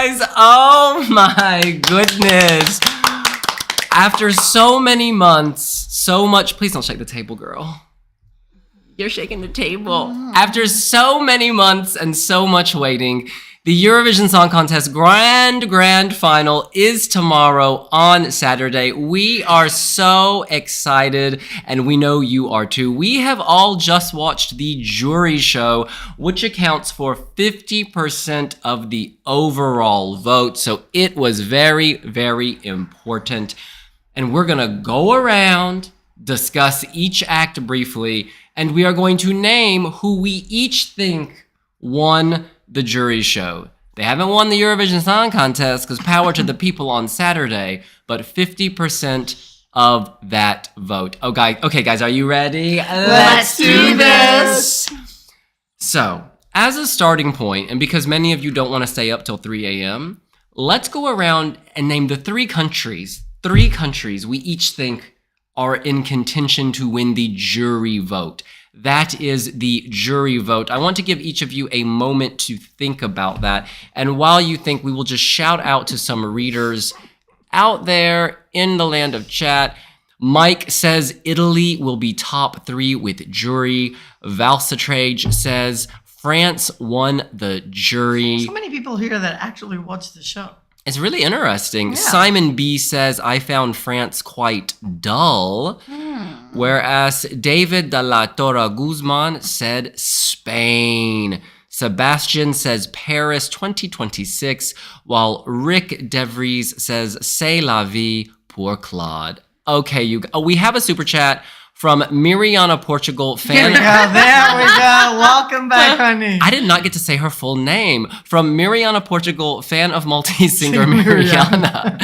guys. Oh my goodness. After so many months, so much, please don't shake the table, girl. You're shaking the table. After so many months and so much waiting, the Eurovision Song Contest grand final is tomorrow on Saturday. We are so excited, and we know you are too. We have all just watched the jury show, which accounts for 50% of the overall vote. So it was very, very important. And we're gonna go around, discuss each act briefly, and we are going to name who we each think won the jury show. They haven't won the Eurovision Song Contest because power to the people on Saturday, but 50% of that vote. Okay, guys, are you ready? Let's do this! So, as a starting point, and because many of you don't want to stay up till 3 a.m., let's go around and name the three countries we each think are in contention to win the jury vote. That is the jury vote. I want to give each of you a moment to think about that. And while you think, we will just shout out to some readers out there in the land of chat. Mike says Italy will be top 3 with jury. Valsatrage says France won the jury. So many people here that actually watch the show. It's really interesting. Yeah. Simon B says, I found France quite dull. Whereas David de la Torre Guzman said Spain. Sebastian says Paris 2026, while Rick DeVries says C'est la vie pour Claude. Okay, we have a super chat from Miriana Portugal fan. There we go. Welcome back, honey. I did not get to say her full name. From Miriana Portugal, fan of Maltese singer Miriana.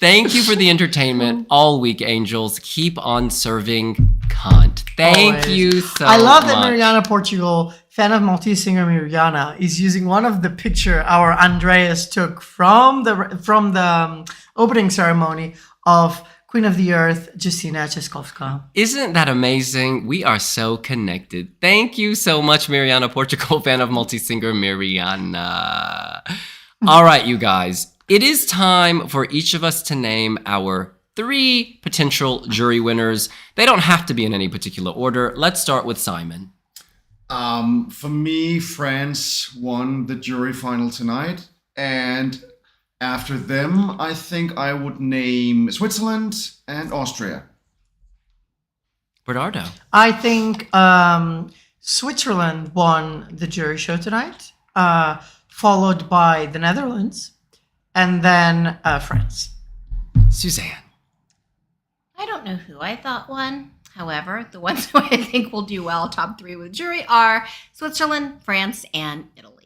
Thank you for the entertainment all week, angels. Keep on serving cunt. Thank you so much. I love that Miriana Portugal, fan of Maltese singer Miriana, is using one of the picture our Andreas took from the opening ceremony of Queen of the Earth, Justyna Českovská. Isn't that amazing? We are so connected. Thank you so much, Miriana Portugal, fan of multi-singer Miriana. All right, you guys. It is time for each of us to name our 3 potential jury winners. They don't have to be in any particular order. Let's start with Simon. For me, France won the jury final tonight, and after them, I think I would name Switzerland and Austria. Bernardo. I think Switzerland won the jury show tonight, followed by the Netherlands, and then France. Suzanne. I don't know who I thought won. However, the ones who I think will do well, top 3 with jury, are Switzerland, France, and Italy.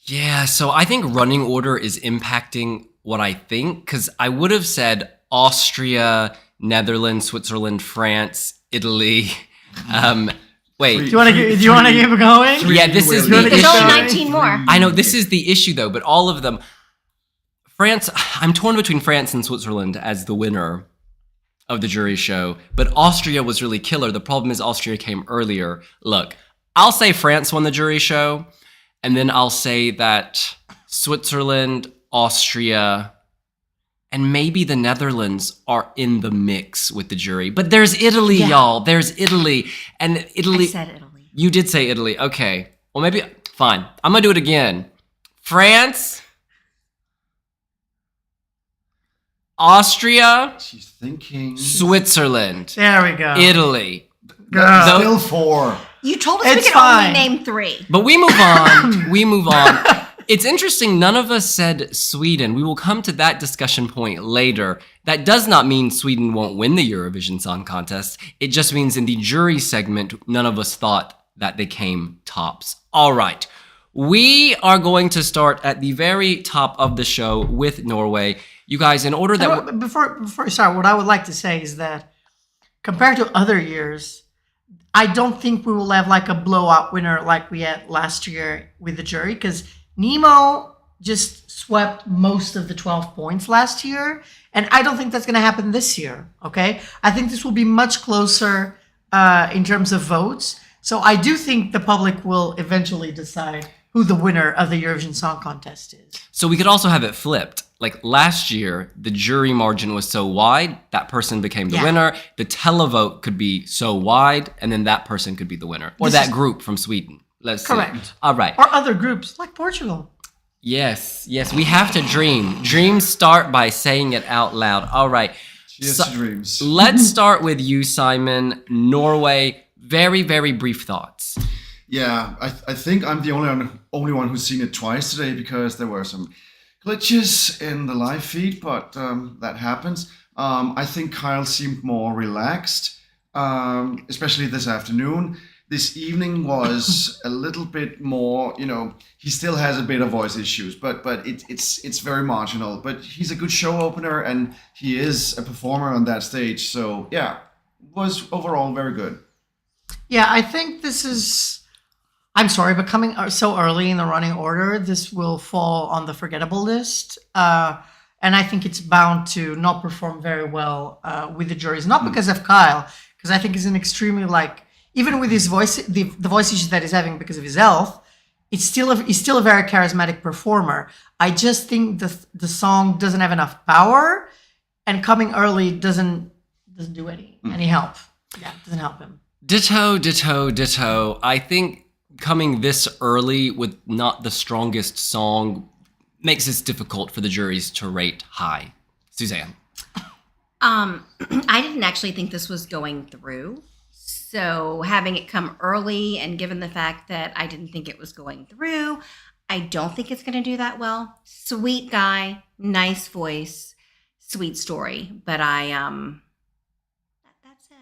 Yeah, so I think running order is impacting what I think, because I would have said Austria, Netherlands, Switzerland, France, Italy. Wait. Do you want to keep going? Yeah, this is the There's issue. only 19 more. I know, this is the issue though, but all of them. France, I'm torn between France and Switzerland as the winner of the jury show, but Austria was really killer. The problem is Austria came earlier. Look, I'll say France won the jury show. And then I'll say that Switzerland, Austria, and maybe the Netherlands are in the mix with the jury. But there's Italy, y'all. There's Italy. And Italy... I said Italy. You did say Italy. Okay. Well, maybe... Fine. I'm going to do it again. France. Austria. She's thinking. Switzerland. There we go. Italy. Girl. Still 4. You told us It's we could fine. only name 3. But we move on. We move on. It's interesting, none of us said Sweden. We will come to that discussion point later. That does not mean Sweden won't win the Eurovision Song Contest. It just means in the jury segment, none of us thought that they came tops. All right. We are going to start at the very top of the show with Norway. You guys, in order that... Before we start, what I would like to say is that compared to other years, I don't think we will have like a blowout winner like we had last year with the jury, because Nemo just swept most of the 12 points last year, and I don't think that's going to happen this year, okay? I think this will be much closer in terms of votes, so I do think the public will eventually decide who the winner of the Eurovision Song Contest is. So we could also have it flipped. Like last year, the jury margin was so wide, that person became the winner. The televote could be so wide, and then that person could be the winner. Or that group from Sweden. Let's see. Correct. All right. Or other groups, like Portugal. Yes, we have to dream. Dreams start by saying it out loud. All right. Cheers to dreams. Let's start with you, Simon. Norway, very, very brief thoughts. Yeah, I think I'm the only one who's seen it twice today because there were some glitches in the live feed, but that happens. I think Kyle seemed more relaxed, especially this afternoon. This evening was a little bit more, he still has a bit of voice issues, but it's very marginal. But he's a good show opener and he is a performer on that stage. So yeah, was overall very good. Yeah, I think this is, I'm sorry, but coming so early in the running order, this will fall on the forgettable list. And I think it's bound to not perform very well with the juries, not because of Kyle, because I think he's an extremely even with his voice, the voice issues that he's having because of his health, he's still a very charismatic performer. I just think the song doesn't have enough power, and coming early doesn't do any help. Yeah, it doesn't help him. Ditto. I think coming this early with not the strongest song makes it difficult for the juries to rate high. Suzanne. I didn't actually think this was going through. So having it come early and given the fact that I didn't think it was going through, I don't think it's going to do that well. Sweet guy, nice voice, sweet story. But that's it.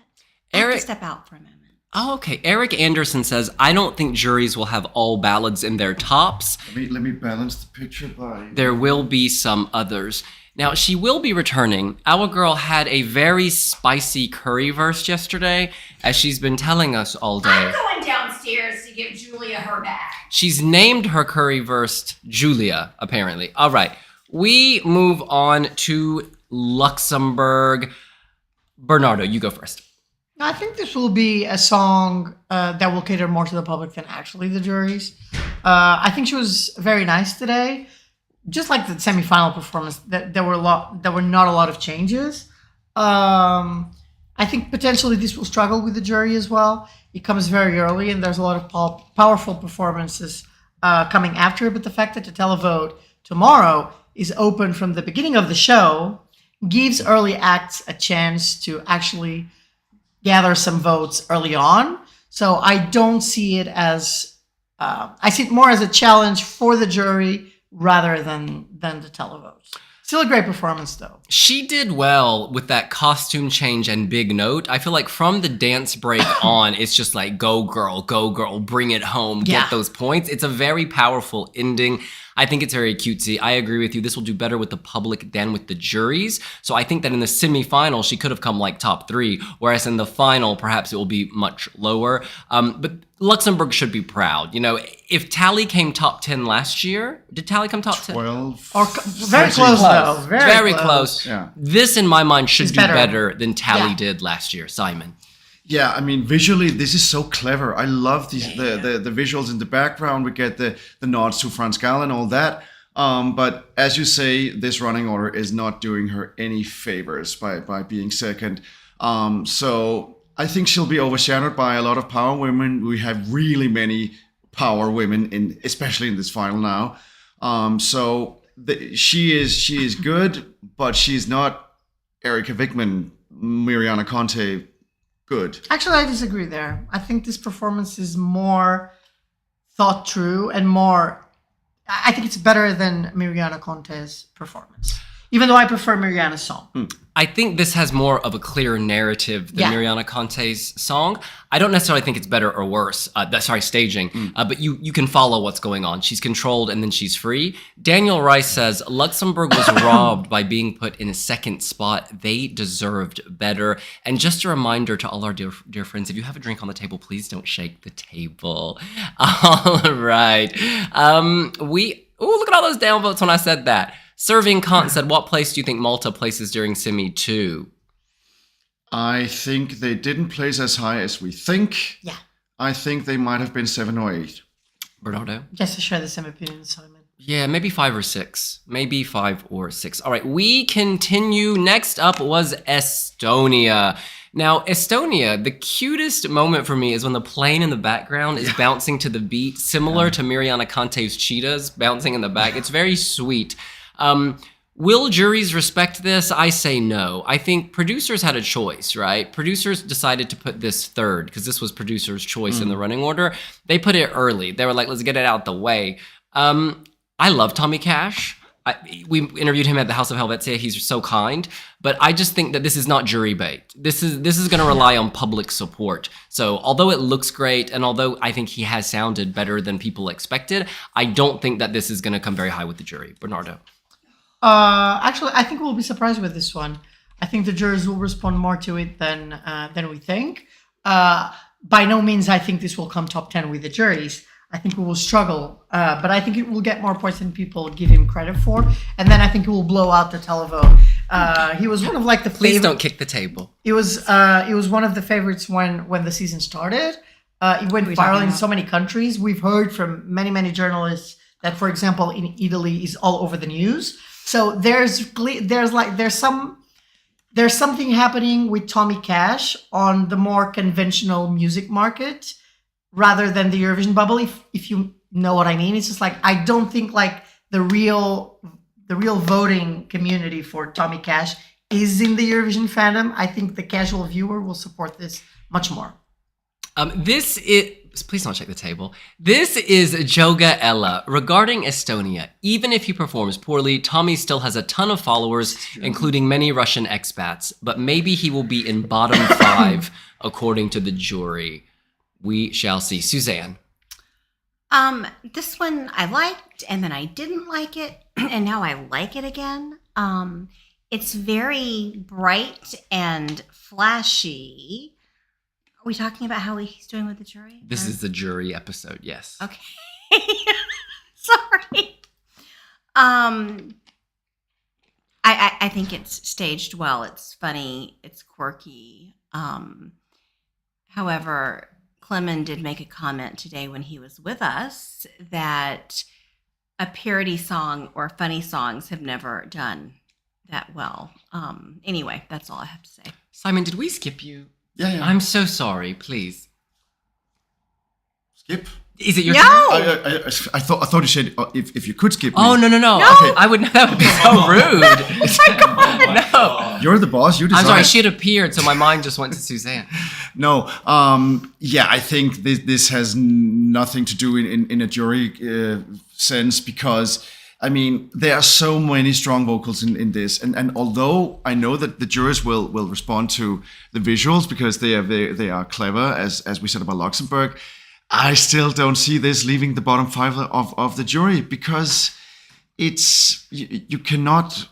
I have to step out for a moment. Oh, okay. Eric Anderson says, I don't think juries will have all ballads in their tops. Let me balance the picture by... There will be some others. Now, she will be returning. Our girl had a very spicy curry verse yesterday, as she's been telling us all day. I'm going downstairs to give Julia her bag. She's named her curry verse Julia, apparently. All right. We move on to Luxembourg. Bernardo, you go first. I think this will be a song that will cater more to the public than actually the juries. I think she was very nice today. Just like the semifinal performance, there were not a lot of changes. I think potentially this will struggle with the jury as well. It comes very early, and there's a lot of powerful performances coming after. But the fact that the televote tomorrow is open from the beginning of the show gives early acts a chance to actually gather some votes early on. So I don't see it as I see it more as a challenge for the jury rather than the televotes. Still a great performance, though. She did well with that costume change and big note. I feel like from the dance break on, it's just like, go girl, bring it home, get those points. It's a very powerful ending. I think it's very cutesy. I agree with you. This will do better with the public than with the juries. So I think that in the semifinal, she could have come like top 3, whereas in the final, perhaps it will be much lower. But Luxembourg should be proud. If Tally came top 10 last year, did Tally come top 10? 12. Or very close, though. Very close. Yeah. This, in my mind, should It's do better. better than Tally did last year. Simon. Yeah, I mean, visually, this is so clever. I love the visuals in the background. We get the nods to Franz Gall and all that. But as you say, this running order is not doing her any favors by being second. So I think she'll be overshadowed by a lot of power women. We have really many power women, especially in this final now. She is good, but she's not Erika Wickman, Mariana Conte good. Actually, I disagree there. I think this performance is more thought through and more. I think it's better than Mariana Conte's performance, even though I prefer Mariana's song. I think this has more of a clear narrative than Mariana Conte's song. I don't necessarily think it's better or worse. Staging. But you can follow what's going on. She's controlled and then she's free. Daniel Rice says, Luxembourg was robbed by being put in a second spot. They deserved better. And just a reminder to all our dear friends, if you have a drink on the table, please don't shake the table. All right. Look at all those downvotes when I said that. Serving Kant said, what place do you think Malta places during Semi 2? I think they didn't place as high as we think. Yeah. I think they might have been 7 or 8. Bernardo? Yes, I share the same opinion, Simon. Yeah, maybe 5 or 6. Maybe 5 or 6. All right, we continue. Next up was Estonia. Now, Estonia, the cutest moment for me is when the plane in the background is bouncing to the beat, similar to Mariana Cante's cheetahs bouncing in the back. It's very sweet. Will juries respect this? I say no. I think producers had a choice, right? Producers decided to put this third because this was producers' choice in the running order. They put it early. They were like, let's get it out the way. I love Tommy Cash. We interviewed him at the House of Helvetia. He's so kind. But I just think that this is not jury bait. This is going to rely on public support. So although it looks great, and although I think he has sounded better than people expected, I don't think that this is going to come very high with the jury. Bernardo? Actually, I think we'll be surprised with this one. I think the jurors will respond more to it than we think. By no means I think this will come top 10 with the juries. I think we will struggle, but I think it will get more points than people give him credit for, and then I think it will blow out the televote. He was one of like the Please don't kick the table. It was one of the favorites when the season started. It went viral in so many countries. We've heard from many journalists that, for example, in Italy is all over the news. So there's something happening with Tommy Cash on the more conventional music market rather than the Eurovision bubble, if you know what I mean. It's just like, I don't think like the real voting community for Tommy Cash is in the Eurovision fandom. I think the casual viewer will support this much more. Please don't shake the table. This is Joga Ella. Regarding Estonia, even if he performs poorly, Tommy still has a ton of followers, including many Russian expats. But maybe he will be in bottom 5, according to the jury. We shall see. Suzanne? This one I liked, and then I didn't like it, and now I like it again. It's very bright and flashy. Are we talking about how he's doing with the jury? This is the jury episode, yes. Okay. Sorry. I think it's staged well. It's funny. It's quirky. However, Clemen did make a comment today when he was with us that a parody song or funny songs have never done that well. Anyway, that's all I have to say. Simon, did we skip you? Yeah. I'm so sorry, please. Skip? Is it your No! turn? I thought you said if you could skip me. Oh, no. Okay. I would. That would be so rude. No. You're the boss. You decide. I'm sorry, she had appeared, so my mind just went to Suzanne. No. I think this has nothing to do in a jury sense because, I mean, there are so many strong vocals in this. And although I know that the jurors will respond to the visuals because they are clever, as we said about Luxembourg, I still don't see this leaving the bottom 5 of the jury because it's you cannot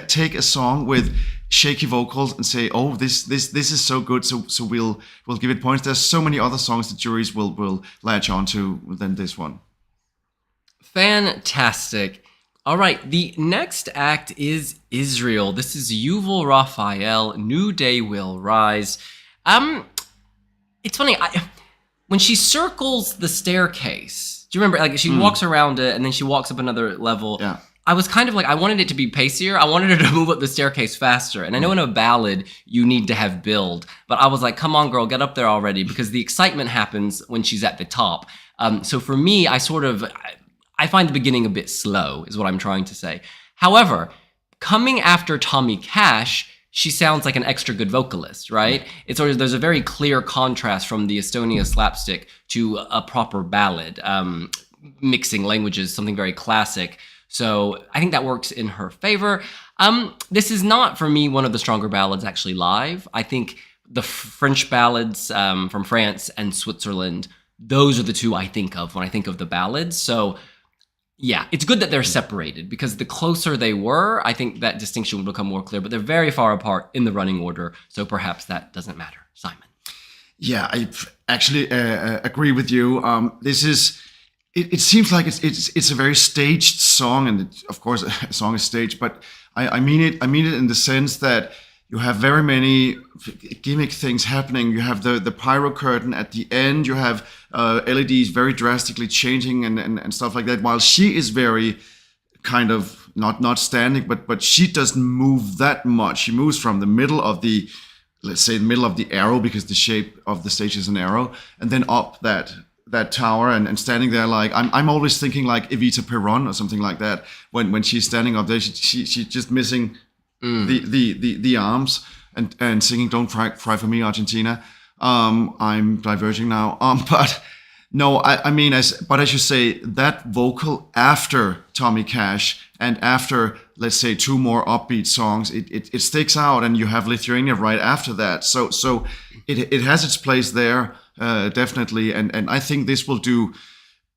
take a song with shaky vocals and say, oh, this is so good, so we'll give it points. There's so many other songs the juries will latch onto than this one. Fantastic. All right, the next act is Israel. This is Yuval Raphael, New Day Will Rise. It's funny, when she circles the staircase, do you remember, like, she walks around it and then she walks up another level? Yeah. I was kind of like, I wanted it to be pacier. I wanted her to move up the staircase faster. And I know in a ballad, you need to have build. But I was like, come on, girl, get up there already. Because the excitement happens when she's at the top. So for me, I find the beginning a bit slow, is what I'm trying to say. However, coming after Tommy Cash, she sounds like an extra good vocalist, right? There's a very clear contrast from the Estonia slapstick to a proper ballad, mixing languages, something very classic. So I think that works in her favor. This is not, for me, one of the stronger ballads actually live. I think the French ballads from France and Switzerland, those are the two I think of when I think of the ballads. So yeah, it's good that they're separated because the closer they were, I think that distinction would become more clear, but they're very far apart in the running order, so perhaps that doesn't matter. Simon. Yeah, I actually agree with you. This is, it seems like it's a very staged song, and of course a song is staged, but I mean it in the sense that you have very many gimmick things happening. You have the pyro curtain at the end. You have LEDs very drastically changing and stuff like that. While she is very kind of not standing, but she doesn't move that much. She moves from the middle of the, let's say, the middle of the arrow, because the shape of the stage is an arrow, and then up that tower and standing there. Like I'm always thinking like Evita Peron or something like that when she's standing up there. She's just missing the arms and singing "Don't Cry for Me, Argentina." I'm diverging now. But no, I mean, as you say, that vocal after Tommy Cash and after, let's say, 2 more upbeat songs, it sticks out, and you have Lithuania right after that. So it has its place there. Definitely, and I think this will do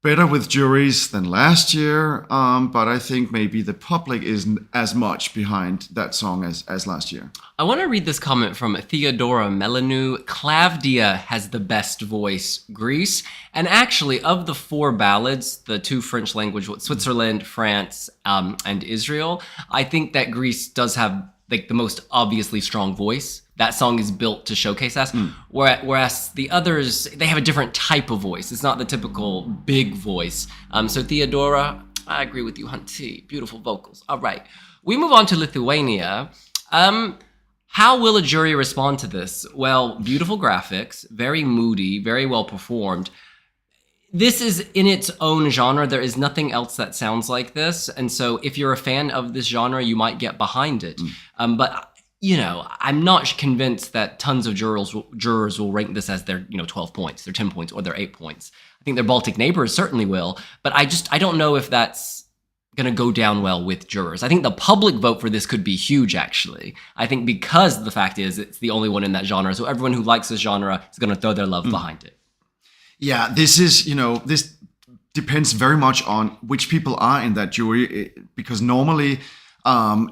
better with juries than last year, but I think maybe the public isn't as much behind that song as last year. I want to read this comment from Theodora Melanou. Clavdia has the best voice, Greece. And actually, of the 4 ballads, the 2 French language, Switzerland, France, and Israel, I think that Greece does have like the most obviously strong voice. That song is built to showcase that. Whereas the others, they have a different type of voice. It's not the typical big voice. So Theodora, I agree with you, Hunty. Beautiful vocals. All right. We move on to Lithuania. How will a jury respond to this? Well, beautiful graphics, very moody, very well performed. This is in its own genre. There is nothing else that sounds like this. And so if you're a fan of this genre, you might get behind it. But you know, I'm not convinced that tons of jurors will rank this as their 12 points, their 10 points, or their 8 points. I think their Baltic neighbors certainly will, but I don't know if that's going to go down well with jurors. I think the public vote for this could be huge, actually. I think because the fact is it's the only one in that genre, so everyone who likes this genre is going to throw their love behind it. Yeah, this is, this depends very much on which people are in that jury, because normally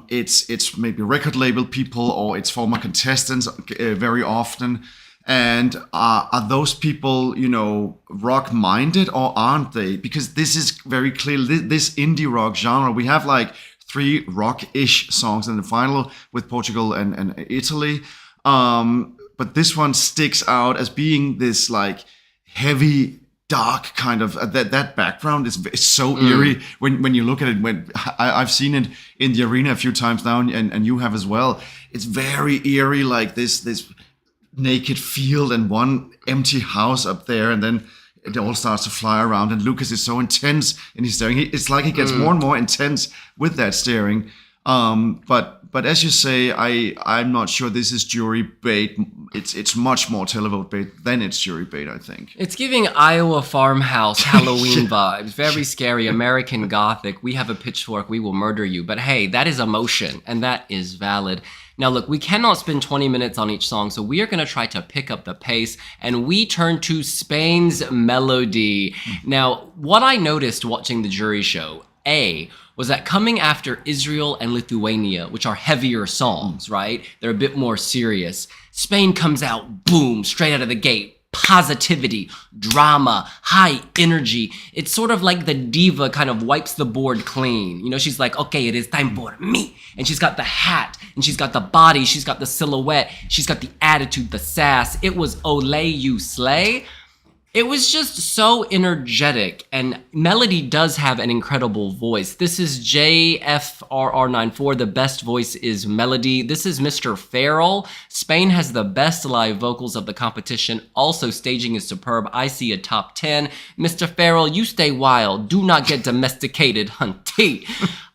it's maybe record label people or it's former contestants very often. And are those people, rock minded or aren't they? Because this is very clear, this indie rock genre. We have like 3 rock-ish songs in the final with Portugal and Italy. But this one sticks out as being this like heavy, dark kind of that background is so eerie when you look at it. When I've seen it in the arena a few times now, and you have as well. It's very eerie, like this naked field and one empty house up there, and then it all starts to fly around. And Lucas is so intense in his staring. It's like he gets more and more intense with that staring. But as you say, I'm not sure this is jury bait. It's much more televote bait than it's jury bait, I think. It's giving Iowa farmhouse Halloween vibes. Very scary, American Gothic. We have a pitchfork, we will murder you. But hey, that is emotion, and that is valid. Now look, we cannot spend 20 minutes on each song, so we are going to try to pick up the pace, and we turn to Spain's Melody. Now, what I noticed watching the jury show, was that coming after Israel and Lithuania, which are heavier songs, right? They're a bit more serious. Spain comes out, boom, straight out of the gate. Positivity, drama, high energy. It's sort of like the diva kind of wipes the board clean. She's like, okay, it is time for me. And she's got the hat, and she's got the body, she's got the silhouette, she's got the attitude, the sass. It was Olay You Slay. It was just so energetic, and Melody does have an incredible voice. This is JFRR94, the best voice is Melody. This is Mr. Farrell. Spain has the best live vocals of the competition. Also, staging is superb. I see a top 10. Mr. Farrell, you stay wild. Do not get domesticated, hunty.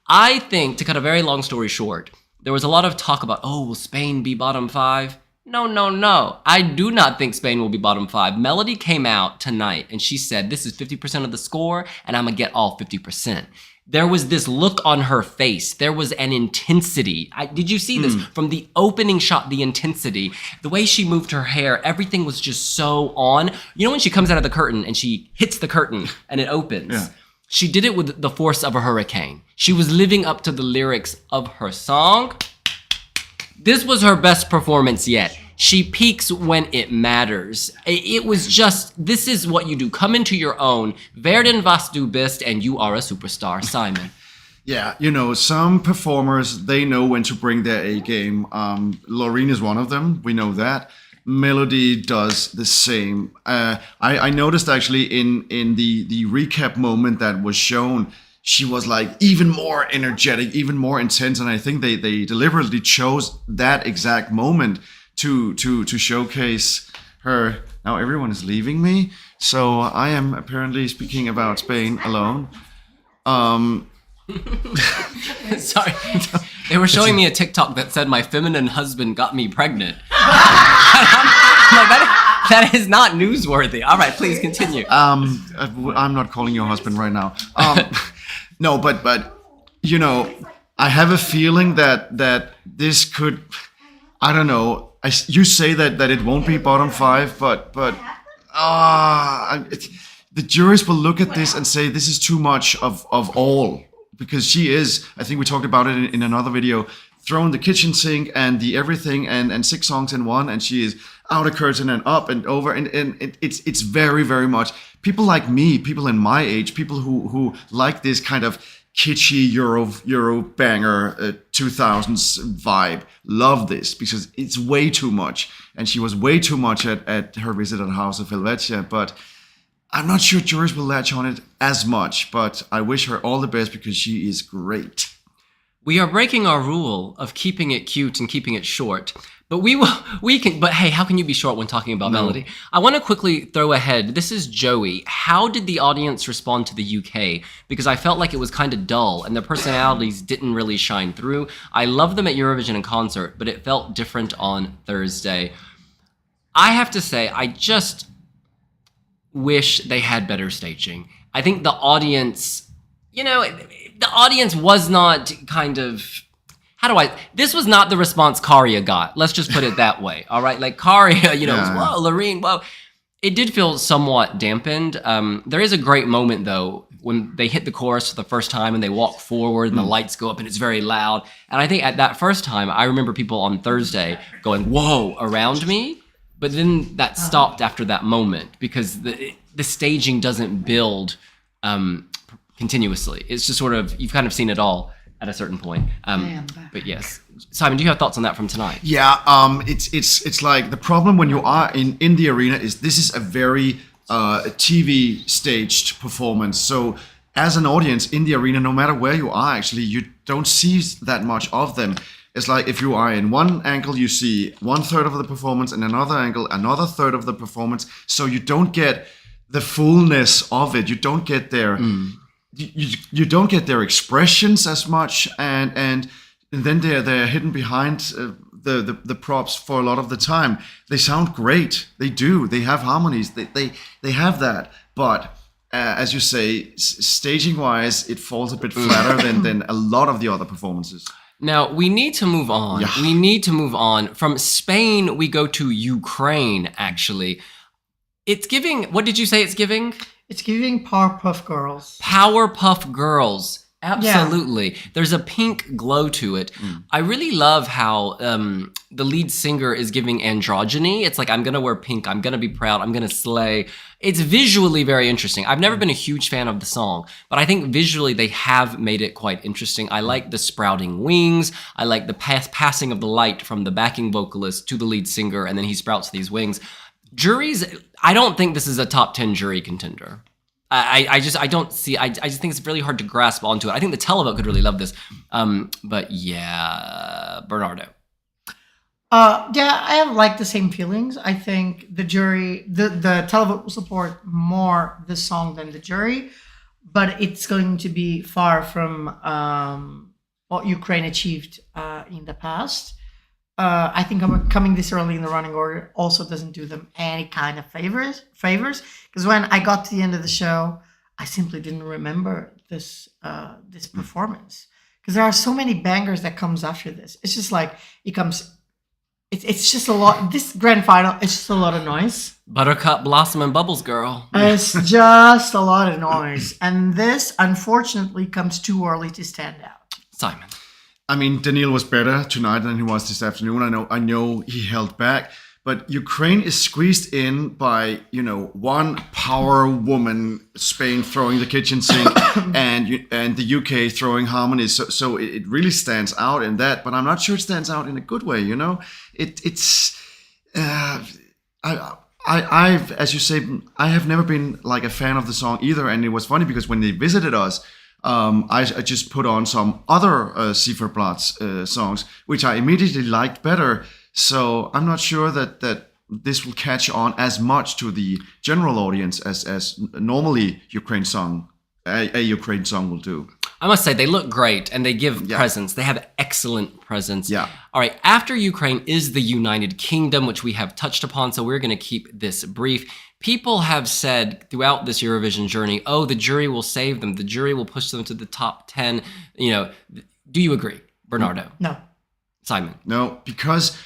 I think, to cut a very long story short, there was a lot of talk about, will Spain be bottom 5? No. I do not think Spain will be bottom 5. Melody came out tonight and she said, this is 50% of the score and I'm gonna get all 50%. There was this look on her face. There was an intensity. Did you see this? From the opening shot, the intensity, the way she moved her hair, everything was just so on. When she comes out of the curtain and she hits the curtain and it opens? Yeah. She did it with the force of a hurricane. She was living up to the lyrics of her song. This was her best performance yet. She peaks when it matters. It was just, this is what you do. Come into your own. Werden was du bist, and you are a superstar. Simon. Yeah, some performers, they know when to bring their A game. Loreen is one of them. We know that. Melody does the same. I noticed actually in the recap moment that was shown, she was like even more energetic, even more intense. And I think they deliberately chose that exact moment to showcase her. Now everyone is leaving me. So I am apparently speaking about Spain alone. Sorry. They were showing me a TikTok that said my feminine husband got me pregnant. I'm like, that is not newsworthy. All right, please continue. I'm not calling your husband right now. No, but I have a feeling that this could, I don't know. You say that it won't be bottom 5, but the juries will look at this and say this is too much of all, because she is, I think we talked about it in another video, throwing the kitchen sink and the everything and 6 songs in one, and she is out a curtain and up and over, and it's very, very much people like me, people in my age, people who like this kind of kitschy Euro banger 2000s vibe, love this because it's way too much, and she was way too much at her visit at House of Helvetia, but I'm not sure juries will latch on it as much, but I wish her all the best because she is great. We are breaking our rule of keeping it cute and keeping it short, but but hey, how can you be short when talking about melody? I want to quickly throw ahead. This is Joey. How did the audience respond to the UK? Because I felt like it was kind of dull and their personalities didn't really shine through. I love them at Eurovision in concert, but it felt different on Thursday. I have to say, I just wish they had better staging. I think the audience, the audience was not kind of, this was not the response Karia got. Let's just put it that way. All right. Like Karia, was, whoa, Loreen, whoa. It did feel somewhat dampened. There is a great moment though, when they hit the chorus for the first time and they walk forward and the lights go up and it's very loud. And I think at that first time, I remember people on Thursday going, whoa, around me. But then that stopped after that moment because the staging doesn't build continuously. It's just sort of, you've kind of seen it all at a certain point. But yes. Simon, do you have thoughts on that from tonight? Yeah, it's like the problem when you are in the arena is this is a very TV staged performance. So as an audience in the arena, no matter where you are, actually, you don't see that much of them. It's like if you are in one angle, you see 1/3 of the performance, and another angle, another third of the performance. So you don't get the fullness of it. You don't get their you don't get their expressions as much, and then they're hidden behind the props for a lot of the time. They sound great. They do. They have harmonies. They have that, but. As you say, staging wise, it falls a bit flatter than a lot of the other performances. Now, we need to move on. Yeah. We need to move on. From Spain, we go to Ukraine, actually. It's giving, what did you say it's giving? It's giving Powerpuff Girls. Powerpuff Girls. Absolutely. Yeah. There's a pink glow to it. I really love how the lead singer is giving androgyny. It's like, I'm going to wear pink. I'm going to be proud. I'm going to slay. It's visually very interesting. I've never been a huge fan of the song, but I think visually they have made it quite interesting. I like the sprouting wings. I like the passing of the light from the backing vocalist to the lead singer, and then he sprouts these wings. Juries, I don't think this is a top 10 jury contender. I just think it's really hard to grasp onto it. I think the televote could really love this. But yeah, Bernardo. Yeah, I have like the same feelings. I think the jury, the televote will support more this song than the jury, but it's going to be far from what Ukraine achieved in the past. I think coming this early in the running order also doesn't do them any kind of favors. Because when I got to the end of the show, I simply didn't remember this performance. Because there are so many bangers that comes after this. It's just like it's just a lot. This grand final, it's just a lot of noise. Buttercup, Blossom, and Bubbles, girl. It's just a lot of noise, and this unfortunately comes too early to stand out. Simon. I mean, Daniil was better tonight than he was this afternoon. I know he held back, But Ukraine is squeezed in by, one power woman, Spain throwing the kitchen sink, and the UK throwing harmonies. So it really stands out in that. But I'm not sure it stands out in a good way. I've, as you say, I have never been like a fan of the song either. And it was funny because when they visited us, I just put on some other Zifferblatt's songs, which I immediately liked better. So I'm not sure that this will catch on as much to the general audience as normally a Ukraine song will do. I must say, they look great and they give presence. They have excellent presence. Yeah. All right, after Ukraine is the United Kingdom, which we have touched upon, so we're going to keep this brief. People have said throughout this Eurovision journey, oh, the jury will save them. The jury will push them to the top 10. Do you agree, Bernardo? No. Simon? No, because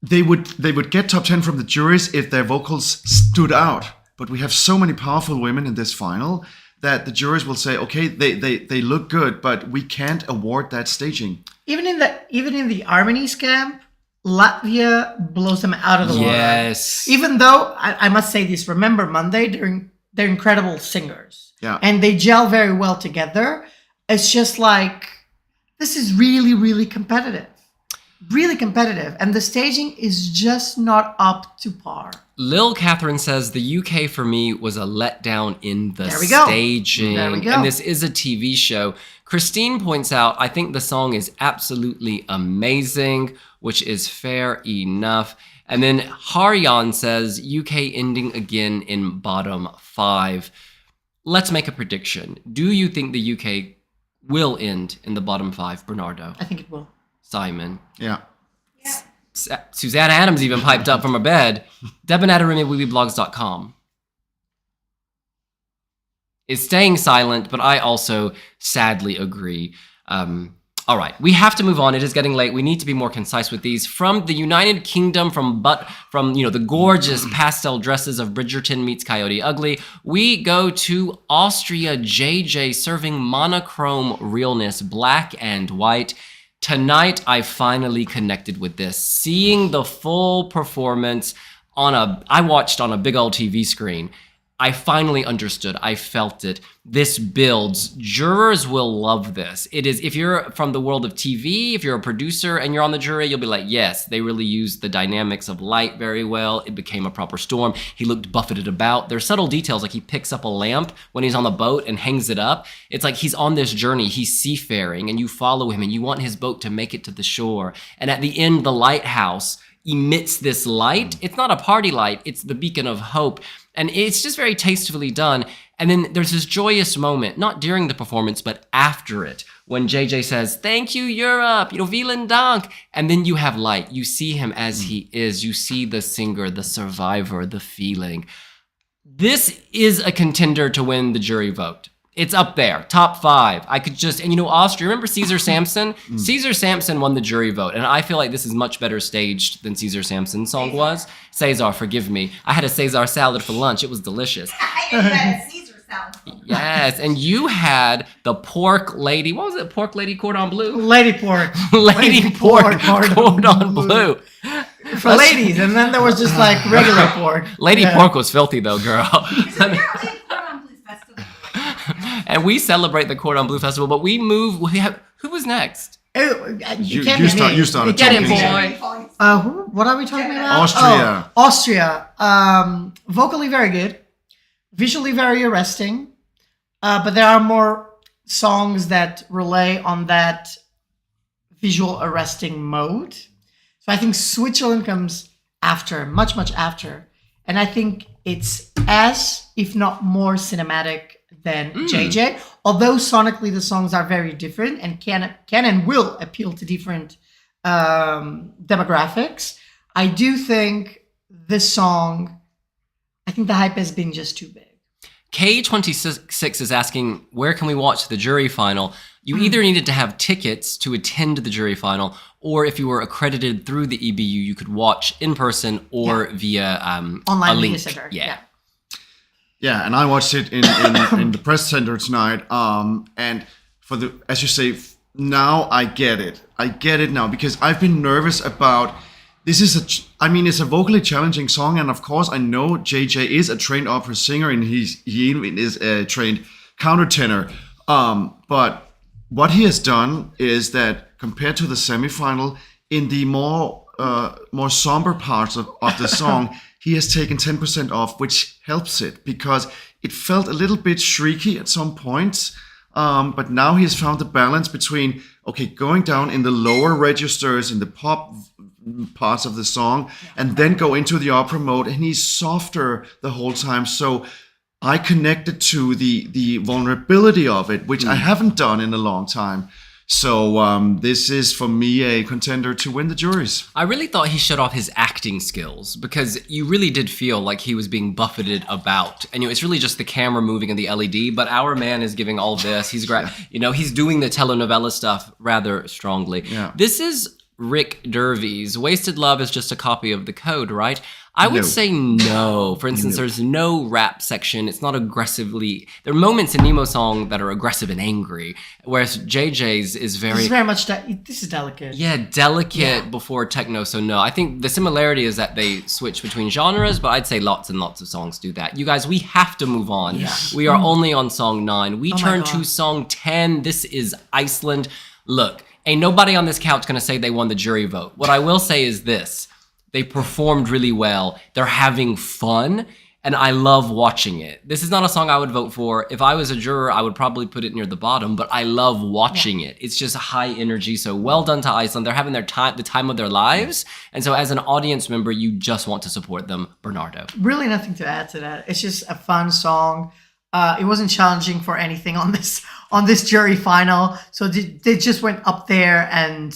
they would get top 10 from the juries if their vocals stood out. But we have so many powerful women in this final that the juries will say, okay, they look good, but we can't award that staging. Even in the Armeni's camp, Latvia blows them out of the water. Yes. Even though I must say this, remember Monday, they're incredible singers. Yeah. And they gel very well together. It's just like, this is really, really competitive. Really competitive. And the staging is just not up to par. Lil Catherine says the UK for me was a letdown in the staging. There we go. And this is a TV show. Christine points out, I think the song is absolutely amazing, which is fair enough. And then Haryan says UK ending again in bottom 5. Let's make a prediction. Do you think the UK will end in the bottom 5, Bernardo? I think it will. Simon? Yeah. Susanna Adams even piped up from her bed. Debonadarumiweblogs.com is staying silent, but I also sadly agree. All right, we have to move on. It is getting late. We need to be more concise with these. From the United Kingdom, from the gorgeous pastel dresses of Bridgerton meets Coyote Ugly, we go to Austria. JJ serving monochrome realness, black and white. Tonight, I finally connected with this. Seeing the full performance I watched on a big old TV screen. I finally understood. I felt it. This builds. Jurors will love this. It is, if you're from the world of TV, if you're a producer and you're on the jury, you'll be like, yes, they really used the dynamics of light very well. It became a proper storm. He looked buffeted about. There's subtle details, like he picks up a lamp when he's on the boat and hangs it up. It's like he's on this journey. He's seafaring and you follow him and you want his boat to make it to the shore. And at the end, the lighthouse emits this light. It's not a party light. It's the beacon of hope. And it's just very tastefully done. And then there's this joyous moment, not during the performance, but after it, when JJ says, thank you, Europe, vielen Dank. And then you have light. You see him as he is. You see the singer, the survivor, the feeling. This is a contender to win the jury vote. It's up there, top 5. I could just, and Austria, remember Caesar Samson? Caesar Samson won the jury vote, and I feel like this is much better staged than Caesar Samson's song was. Caesar, forgive me. I had a Caesar salad for lunch. It was delicious. I had a Caesar salad. Yes, and you had the pork lady, what was it? Pork lady cordon bleu? Lady pork. Lady pork cordon bleu. For ladies, and then there was just like regular pork. Lady pork was filthy though, girl. And we celebrate the Cordon Bleu Festival, but we move. Who was next? You started Get it, talking. boy. What are we talking about? Austria. Oh, Austria. Vocally very good, visually very arresting, but there are more songs that rely on that visual arresting mode. So I think Switzerland comes after, much, much after, and I think it's as, if not more, cinematic than JJ. Although sonically the songs are very different and can and will appeal to different demographics, I do think this song, I think the hype has been just too big. K26 is asking, where can we watch the jury final? You either needed to have tickets to attend the jury final, or if you were accredited through the EBU, you could watch in person or via online a link. media center. Yeah, and I watched it in the press center tonight. And as you say, now I get it. I get it now because I've been nervous about This is it's a vocally challenging song, and of course I know JJ is a trained opera singer, and he even is a trained countertenor. But what he has done is that compared to the semifinal, in the more somber parts of the song, he has taken 10% off, which helps it because it felt a little bit shrieky at some points. But now he has found the balance between going down in the lower registers in the pop parts of the song, and then go into the opera mode, and he's softer the whole time. So I connected to the vulnerability of it, which I haven't done in a long time. So this is, for me, a contender to win the juries. I really thought he showed off his acting skills because you really did feel like he was being buffeted about. And it's really just the camera moving and the LED, but our man is giving all this. He's great. He's doing the telenovela stuff rather strongly. Yeah. This is Rick Dervy's Wasted Love is just a copy of The Code, right? I would say no. For instance, there's no rap section. It's not aggressively... There are moments in Nemo's song that are aggressive and angry, whereas JJ's is very... This is very much... this is delicate. Yeah, delicate before techno, so no. I think the similarity is that they switch between genres, but I'd say lots and lots of songs do that. You guys, we have to move on. Yeah. We are only on song 9. We my turn God. to song 10. This is Iceland. Look, ain't nobody on this couch gonna say they won the jury vote. What I will say is this. They performed really well. They're having fun, and I love watching it. This is not a song I would vote for. If I was a juror, I would probably put it near the bottom, but I love watching it. It's just high energy, so well done to Iceland. They're having the time of their lives, and so as an audience member, you just want to support them. Bernardo. Really nothing to add to that. It's just a fun song. It wasn't challenging for anything on this jury final, so they just went up there and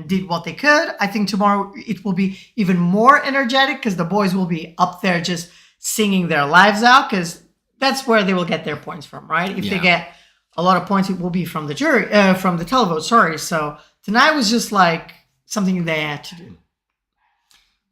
did what they could. I think tomorrow it will be even more energetic because the boys will be up there just singing their lives out, because that's where they will get their points from, right? If they get a lot of points, it will be from the jury, from the televote. Sorry. So tonight was just like something they had to do.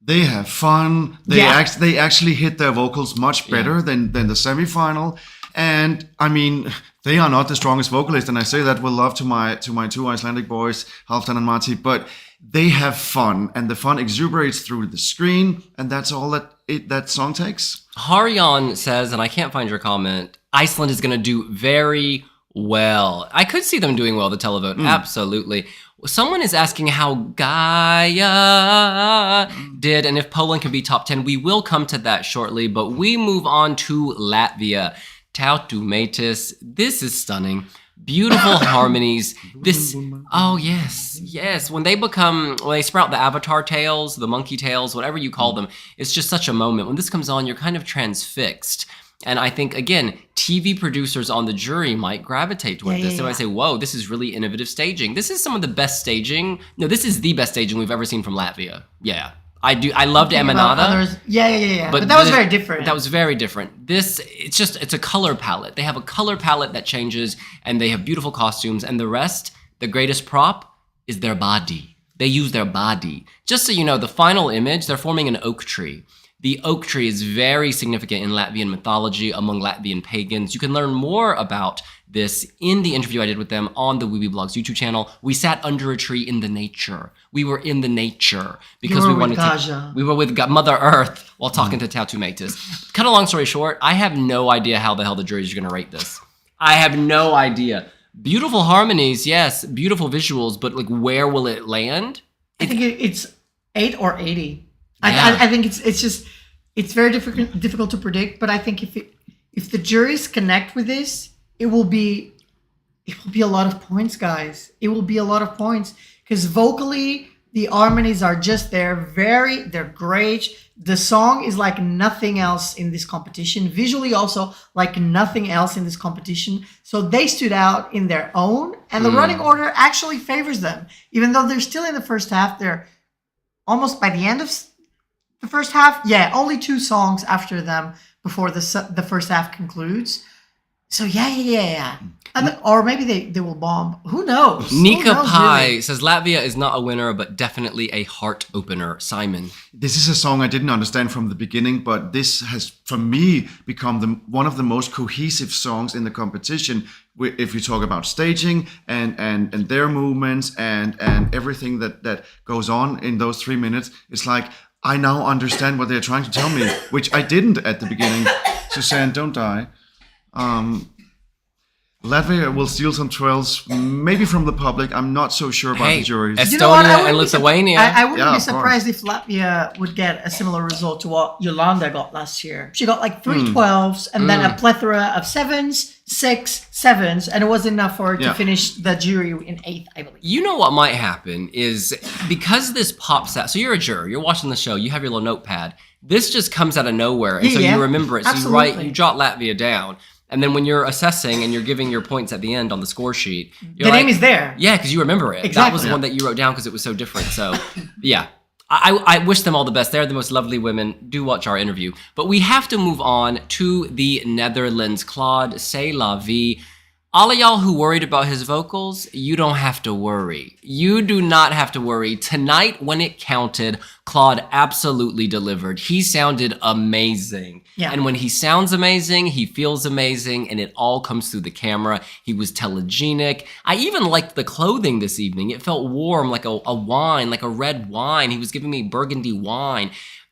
They have fun. They actually hit their vocals much better than the semifinal. And I mean, they are not the strongest vocalist, and I say that with love to my two Icelandic boys, Halfdan and Mati, but they have fun, and the fun exuberates through the screen, and that's all that song takes. Harjan says, and I can't find your comment, Iceland is going to do very well. I could see them doing well, the televote, absolutely. Someone is asking how Gaia did, and if Poland can be top 10. We will come to that shortly, but we move on to Latvia. Tautu Metis, this is stunning. Beautiful harmonies. Yes. When they sprout the avatar tails, the monkey tails, whatever you call them, it's just such a moment. When this comes on, you're kind of transfixed. And I think, again, TV producers on the jury might gravitate toward this. They might say, whoa, this is really innovative staging. This is some of the best staging. No, this is the best staging we've ever seen from Latvia. Yeah. I loved Emanada. But that was very different. That was very different. It's a color palette. They have a color palette that changes, and they have beautiful costumes, and the rest, the greatest prop is their body. They use their body. Just so you know, the final image, they're forming an oak tree. The oak tree is very significant in Latvian mythology among Latvian pagans. You can learn more about this in the interview I did with them on the Weeby Blogs YouTube channel. We sat under a tree in the nature. We were in the nature because we wanted to. We were with Mother Earth while talking to Tautu Metis. Cut a long story short, I have no idea how the hell the jury's going to rate this. I have no idea. Beautiful harmonies, yes. Beautiful visuals, but like, where will it land? I think it's 8 or 80. I think it's very difficult to predict, but I think if the juries connect with this, it will be a lot of points, guys. It will be a lot of points because vocally the harmonies are just they're great. The song is like nothing else in this competition. Visually also like nothing else in this competition. So they stood out in their own, and the running order actually favors them. Even though they're still in the first half, they're almost by the end of the first half. Yeah, only 2 songs after them before the first half concludes. So yeah. Or maybe they will bomb. Who knows? Nika Pai says Latvia is not a winner, but definitely a heart opener. Simon. This is a song I didn't understand from the beginning, but this has, for me, become one of the most cohesive songs in the competition. if you talk about staging and their movements and everything that goes on in those 3 minutes, it's like I now understand what they're trying to tell me, which I didn't at the beginning. Suzanne, don't die. Latvia will steal some twirls, maybe from the public. I'm not so sure about the juries. Estonia You know what? and Lithuania. I wouldn't Yeah, be of surprised if Latvia would get a similar result to what Yolanda got last year. She got like 3 12s and then a plethora of 7s, 6, 7s, and it wasn't enough for her to finish the jury in 8th, I believe. You know what might happen is because this pops out. So you're a juror, you're watching the show, you have your little notepad. This just comes out of nowhere, and so you remember it. So Absolutely. you jot Latvia down, and then when you're assessing and you're giving your points at the end on the score sheet, The name is there. Yeah, because you remember it. That was the one that you wrote down because it was so different. So, yeah. I wish them all the best. They're the most lovely women. Do watch our interview. But we have to move on to the Netherlands. Claude, c'est la vie. All of y'all who worried about his vocals, you don't have to worry. You do not have to worry. Tonight, when it counted, Claude absolutely delivered. He sounded amazing. Yeah. And when he sounds amazing, he feels amazing, and it all comes through the camera. He was telegenic. I even liked the clothing this evening. It felt warm, like a wine, like a red wine. He was giving me burgundy wine.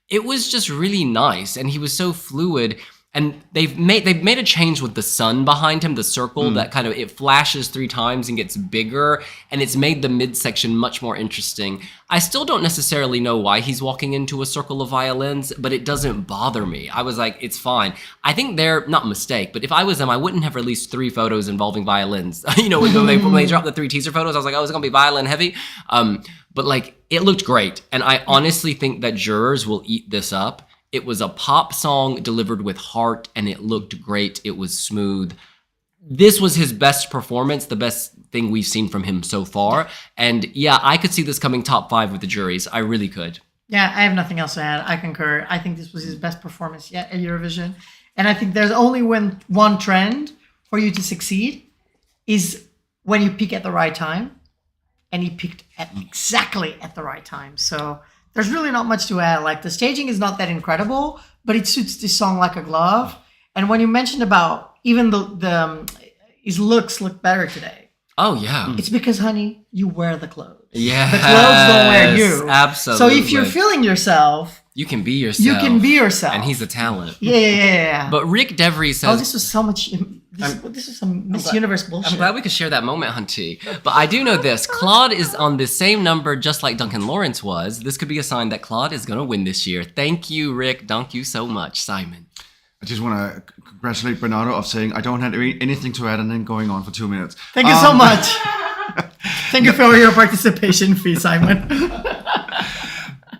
It was just really nice, and he was so fluid. And they've made a change with the sun behind him, the circle that kind of, it flashes 3 times and gets bigger, and it's made the midsection much more interesting. I still don't necessarily know why he's walking into a circle of violins, but it doesn't bother me. I was like, it's fine. I think they're not a mistake, but if I was them, I wouldn't have released 3 photos involving violins. When they dropped the 3 teaser photos, I was like, oh, is it gonna be violin heavy? But like, it looked great, and I honestly think that jurors will eat this up. It was a pop song delivered with heart, and it looked great. It was smooth. This was his best performance, the best thing we've seen from him so far. And yeah, I could see this coming top 5 with the juries. I really could. Yeah, I have nothing else to add. I concur. I think this was his best performance yet at Eurovision. And I think there's only one trend for you to succeed is when you peak at the right time. And he peaked at exactly at the right time. So there's really not much to add. Like, the staging is not that incredible, but it suits this song like a glove. And when you mentioned about even his looks look better today. Oh, yeah. It's because, honey, you wear the clothes. Yeah. The clothes don't wear you. Absolutely. So if you're feeling yourself, you can be yourself. you can be yourself. And he's a talent. Yeah. But Rick Devry says... Oh, this was so much... This is some Miss Universe bullshit. I'm glad we could share that moment, Hunty. But I do know this. Claude is on the same number just like Duncan Lawrence was. This could be a sign that Claude is going to win this year. Thank you, Rick. Thank you so much, Simon. I just want to congratulate Bernardo of saying I don't have anything to add and then going on for 2 minutes. Thank you so much. Thank you for your participation fee, Simon.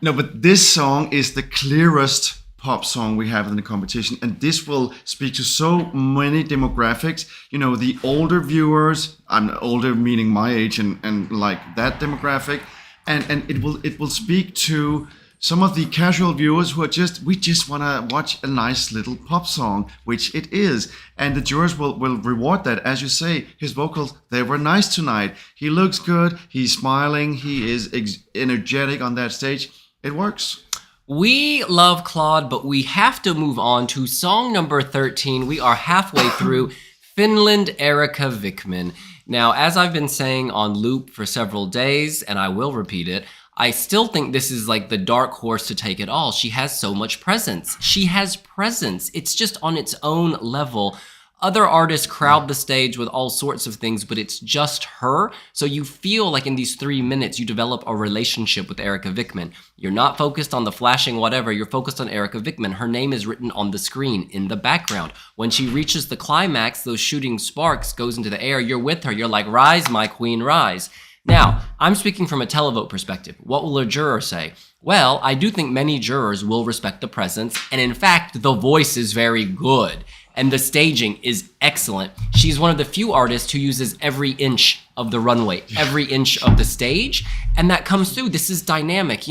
No, but this song is the clearest pop song we have in the competition, and this will speak to so many demographics. The older viewers, I'm older meaning my age and like that demographic, and it will speak to some of the casual viewers who are we just want to watch a nice little pop song, which it is. And the jurors will reward that. As you say, his vocals, they were nice tonight. He looks good. He's smiling. He is energetic on that stage. It works. We love Claude, but we have to move on to song number 13. We are halfway through. Finland, Erika Vikman. Now, as I've been saying on loop for several days, and I will repeat it, I still think this is like the dark horse to take it all. She has so much presence. She has presence. It's just on its own level. Other artists crowd the stage with all sorts of things, but it's just her. So you feel like in these 3 minutes, you develop a relationship with Erika Vikman. You're not focused on the flashing whatever. You're focused on Erika Vikman. Her name is written on the screen in the background. When she reaches the climax, those shooting sparks goes into the air. You're with her. You're like, rise, my queen, rise. Now, I'm speaking from a televote perspective. What will a juror say? Well, I do think many jurors will respect the presence, and in fact, the voice is very good, and the staging is excellent. She's one of the few artists who uses every inch of the runway, every inch of the stage, and that comes through. This is dynamic.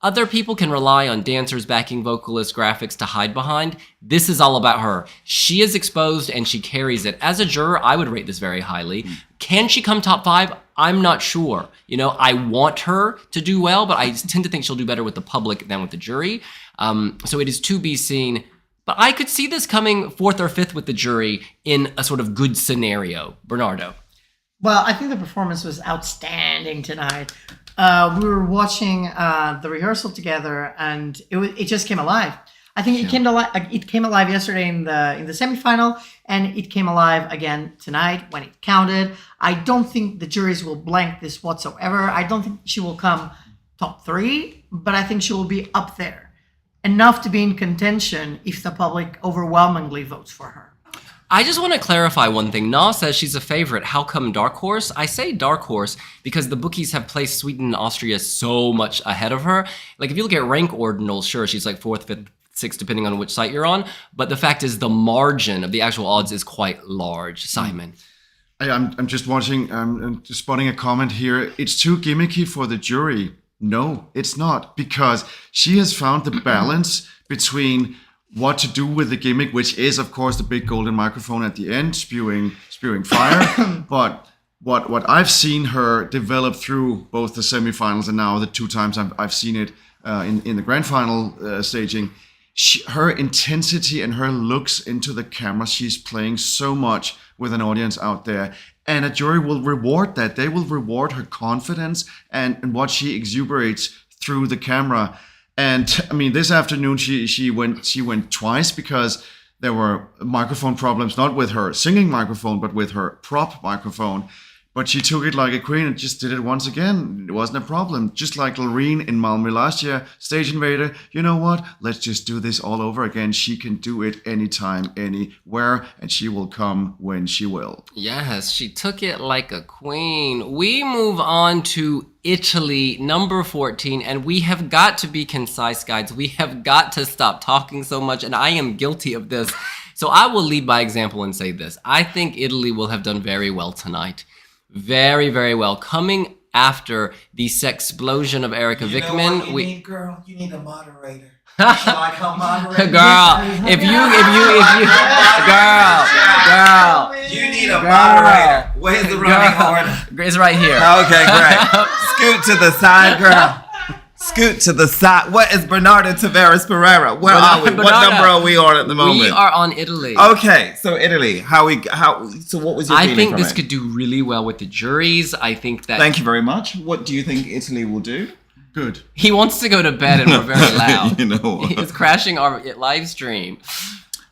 Other people can rely on dancers, backing vocalists, graphics to hide behind. This is all about her. She is exposed and she carries it. As a juror, I would rate this very highly. Can she come top 5? I'm not sure. I want her to do well, but I tend to think she'll do better with the public than with the jury. So it is to be seen. But I could see this coming 4th or 5th with the jury in a sort of good scenario. Bernardo. Well, I think the performance was outstanding tonight. We were watching the rehearsal together, and it just came alive. I think it came alive yesterday in the semifinal, and it came alive again tonight when it counted. I don't think the juries will blank this whatsoever. I don't think she will come top 3, but I think she will be up there, enough to be in contention if the public overwhelmingly votes for her. I just want to clarify one thing. Na says she's a favorite. How come dark horse? I say dark horse because the bookies have placed Sweden and Austria so much ahead of her. Like if you look at rank ordinals, sure, she's like 4th, 5th, 6th, depending on which site you're on. But the fact is the margin of the actual odds is quite large. Simon. I'm just watching, just spotting a comment here. It's too gimmicky for the jury. No, it's not, because she has found the balance between what to do with the gimmick, which is, of course, the big golden microphone at the end, spewing fire. But what I've seen her develop through both the semifinals and now the 2 times I've seen it in the grand final staging, her intensity and her looks into the camera, she's playing so much with an audience out there. And a jury will reward that. They will reward her confidence and what she exuberates through the camera. And I mean, this afternoon she went twice because there were microphone problems, not with her singing microphone, but with her prop microphone. But she took it like a queen and just did it once again. It wasn't a problem. Just like Loreen in Malmö last year, Stage Invader. You know what? Let's just do this all over again. She can do it anytime, anywhere, and she will come when she will. Yes, she took it like a queen. We move on to Italy, number 14, and we have got to be concise, guys. We have got to stop talking so much, and I am guilty of this. So I will lead by example and say this. I think Italy will have done very well tonight. Very, very well. Coming after the sexplosion of Erica Vickman, you need, girl, you need a moderator. girl, if you, girl, you need a moderator. Where's the running order? It's right here. Okay, great. Scoot to the side, girl. Scoot to the side. What is Bernardo Tavares Pereira? Where are we? What number are we on at the moment? We are on Italy. Okay, so Italy. So what was your feeling I think from this it? could do really well with the juries. I think that. Thank you very much. What do you think Italy will do? Good. He wants to go to bed and we're very loud. You know. He's crashing our live stream.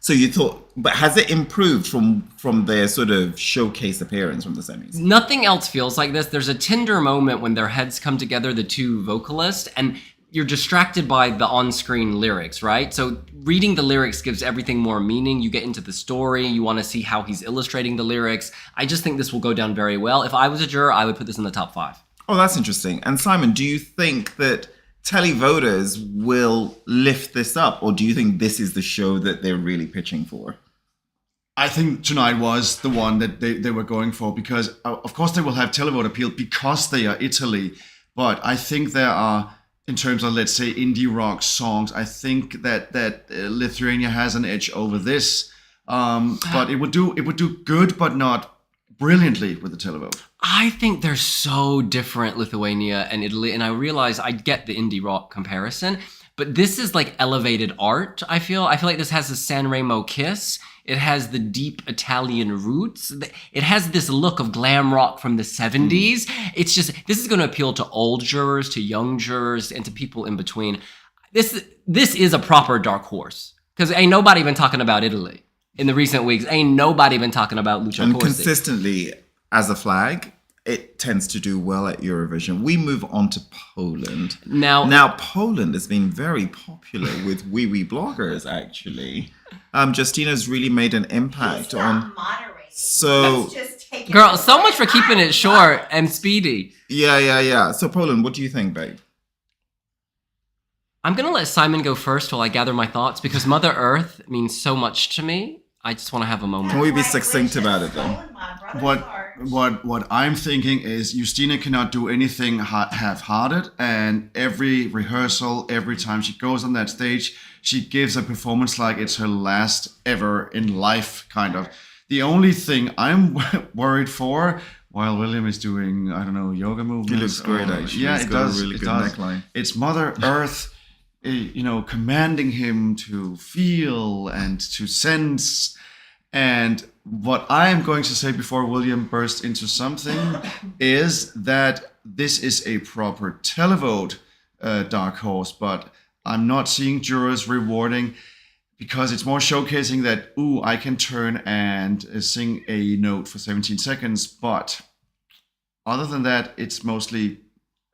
So you thought, but has it improved from their sort of showcase appearance from the semis? Nothing else feels like this. There's a tender moment when their heads come together, the 2 vocalists, and you're distracted by the on-screen lyrics, right? So reading the lyrics gives everything more meaning. You get into the story. You want to see how he's illustrating the lyrics. I just think this will go down very well. If I was a juror, I would put this in the top 5. Oh, that's interesting. And Simon, do you think that televoters will lift this up, or do you think this is the show that they're really pitching for? I think tonight was the one that they were going for, because of course they will have televote appeal because they are Italy. But I think there are, in terms of, let's say, indie rock songs, I think that Lithuania has an edge over this. But it would do good, but not brilliantly with the televote. I think they're so different, Lithuania and Italy, and I realize I get the indie rock comparison, but this is like elevated art, I feel. I feel like this has a San Remo kiss. It has the deep Italian roots. It has this look of glam rock from the 70s. It's just, this is going to appeal to old jurors, to young jurors, and to people in between. This is a proper dark horse, because ain't nobody been talking about Italy in the recent weeks. Ain't nobody been talking about Lucia And Corsi. consistently, as a flag, it tends to do well at Eurovision. We move on to Poland. Now Poland has been very popular with wee bloggers, actually. Justina's really made an impact on... So... Girl, so much for keeping it short and speedy. Yeah. So Poland, what do you think, babe? I'm going to let Simon go first while I gather my thoughts, because Mother Earth means so much to me. I just want to have a moment. Can we be succinct about it, though? What I'm thinking is Justina cannot do anything half-hearted, and every rehearsal, every time she goes on that stage, she gives a performance like it's her last ever in life, kind of. The only thing I'm worried for, while William is doing, I don't know, yoga movements. He looks great, actually. Yeah, He's it got does. a really it good does. neckline. It's Mother Earth commanding him to feel and to sense. And what I am going to say before William bursts into something is that this is a proper televote dark horse, but I'm not seeing jurors rewarding, because it's more showcasing that, I can turn and sing a note for 17 seconds. But other than that, it's mostly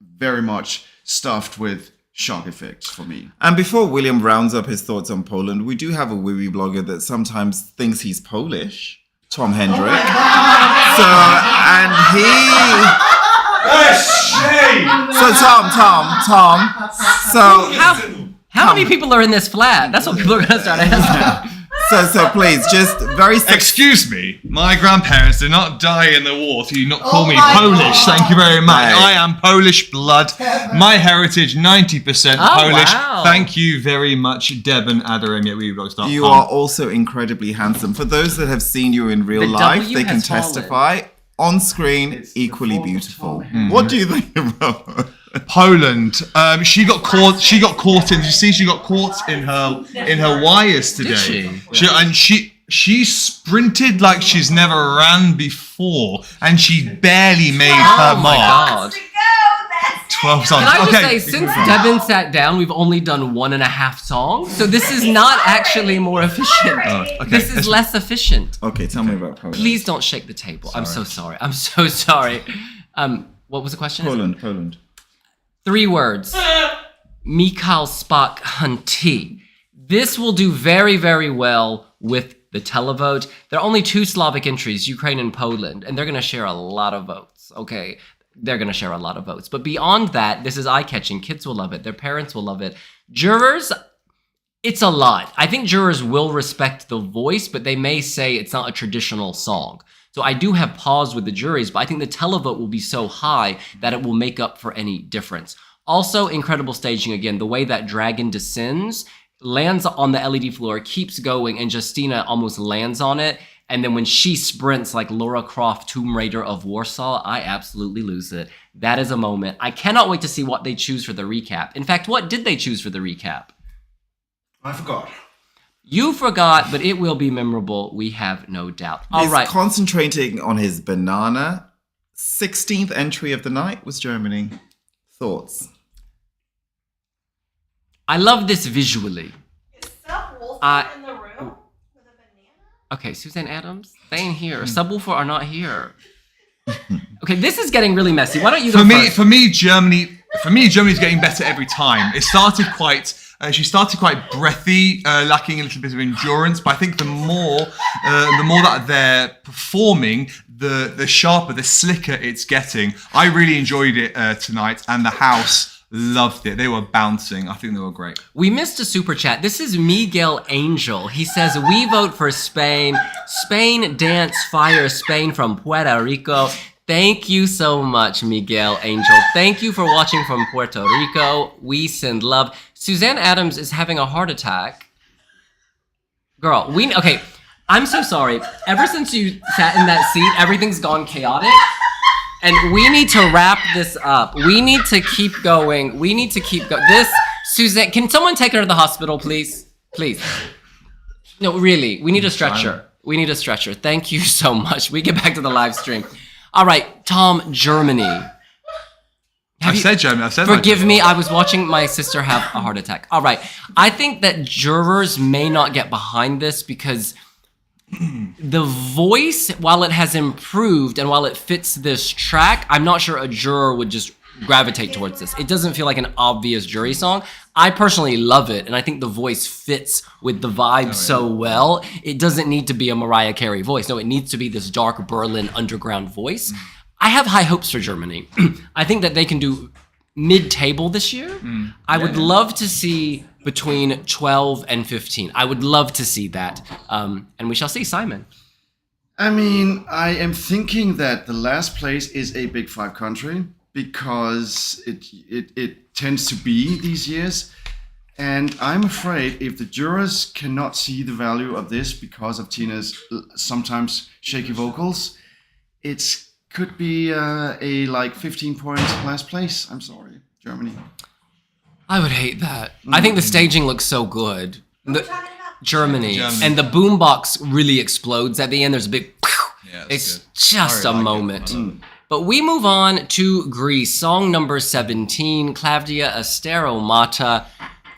very much stuffed with shock effects for me. And before William rounds up his thoughts on Poland, we do have a wee blogger that sometimes thinks he's Polish, Tom Hendrick. Tom. So how many people are in this flat? That's what people are going to start asking. So please, just very... Excuse me, my grandparents did not die in the war, so you not call me Polish. Thank you very much. I am Polish blood. My heritage, 90% Polish. Wow. Thank you very much, Deben Adaremi at WeVlogs.com. You are also incredibly handsome. For those that have seen you in real life, they can testify. On screen, equally beautiful. What do you think about Poland? She got caught. She got caught in. Did you see? She got caught in her wires today. Did she? She sprinted like she's never ran before, and she barely made her mark. God. 12 songs. Can I just say, since Devin sat down, we've only done 1.5 songs, so this is not actually more efficient. This is less efficient. Okay, tell me about Poland. Please don't shake the table. I'm so sorry. What was the question? Poland. 3 words. Mikhail Spock Hunty. This will do very, very well with the televote. There are only 2 Slavic entries, Ukraine and Poland, and they're going to share a lot of votes. Okay, they're going to share a lot of votes. But beyond that, this is eye-catching. Kids will love it. Their parents will love it. Jurors, it's a lot. I think jurors will respect the voice, but they may say it's not a traditional song. So I do have pause with the juries, but I think the televote will be so high that it will make up for any difference. Also, incredible staging again. The way that dragon descends, lands on the LED floor, keeps going, and Justina almost lands on it. And then when she sprints like Lara Croft, Tomb Raider of Warsaw, I absolutely lose it. That is a moment. I cannot wait to see what they choose for the recap. In fact, what did they choose for the recap? I forgot. You forgot, but it will be memorable. We have no doubt. All right. He's concentrating on his banana. 16th entry of the night was Germany. Thoughts? I love this visually. Is Subwoofer in the room with a banana? Okay, Suzanne Adams, they ain't here. Subwoofer are not here. Okay, this is getting really messy. Why don't you go first? For me, Germany's getting better every time. It started quite. She started quite breathy, lacking a little bit of endurance. But I think the more that they're performing, the sharper, the slicker it's getting. I really enjoyed it tonight, and the house loved it. They were bouncing. I think they were great. We missed a super chat. This is Miguel Angel. He says, we vote for Spain. Spain, dance, fire, Spain from Puerto Rico. Thank you so much, Miguel Angel. Thank you for watching from Puerto Rico. We send love. Suzanne Adams is having a heart attack. Girl, okay, I'm so sorry. Ever since you sat in that seat, everything's gone chaotic. And we need to wrap this up. We need to keep going. This, Suzanne, can someone take her to the hospital, please? Please. No, really, we need a stretcher. Thank you so much. We get back to the live stream. All right, Tom, Germany. I said Germany. Forgive me, I was watching my sister have a heart attack. All right, I think that jurors may not get behind this because the voice, while it has improved and while it fits this track, I'm not sure a juror would just gravitate towards this. It doesn't feel like an obvious jury song. I personally love it, and I think the voice fits with the vibe so well. It doesn't need to be a Mariah Carey voice. No, it needs to be this dark Berlin underground voice. I have high hopes for Germany. I think that they can do mid-table this year. I would love to see between 12 and 15. I would love to see that. And we shall see. Simon. I mean, I am thinking that the last place is a Big Five country because it tends to be these years. And I'm afraid if the jurors cannot see the value of this because of Tina's sometimes shaky vocals, it could be a 15-point last place. I'm sorry, Germany. I would hate that. I think the staging looks so good. Who are we talking about? Germany. And the boombox really explodes at the end. There's a big... Yeah, it's good. just a moment. But we move on to Greece. Song number 17, Claudia Asteromata.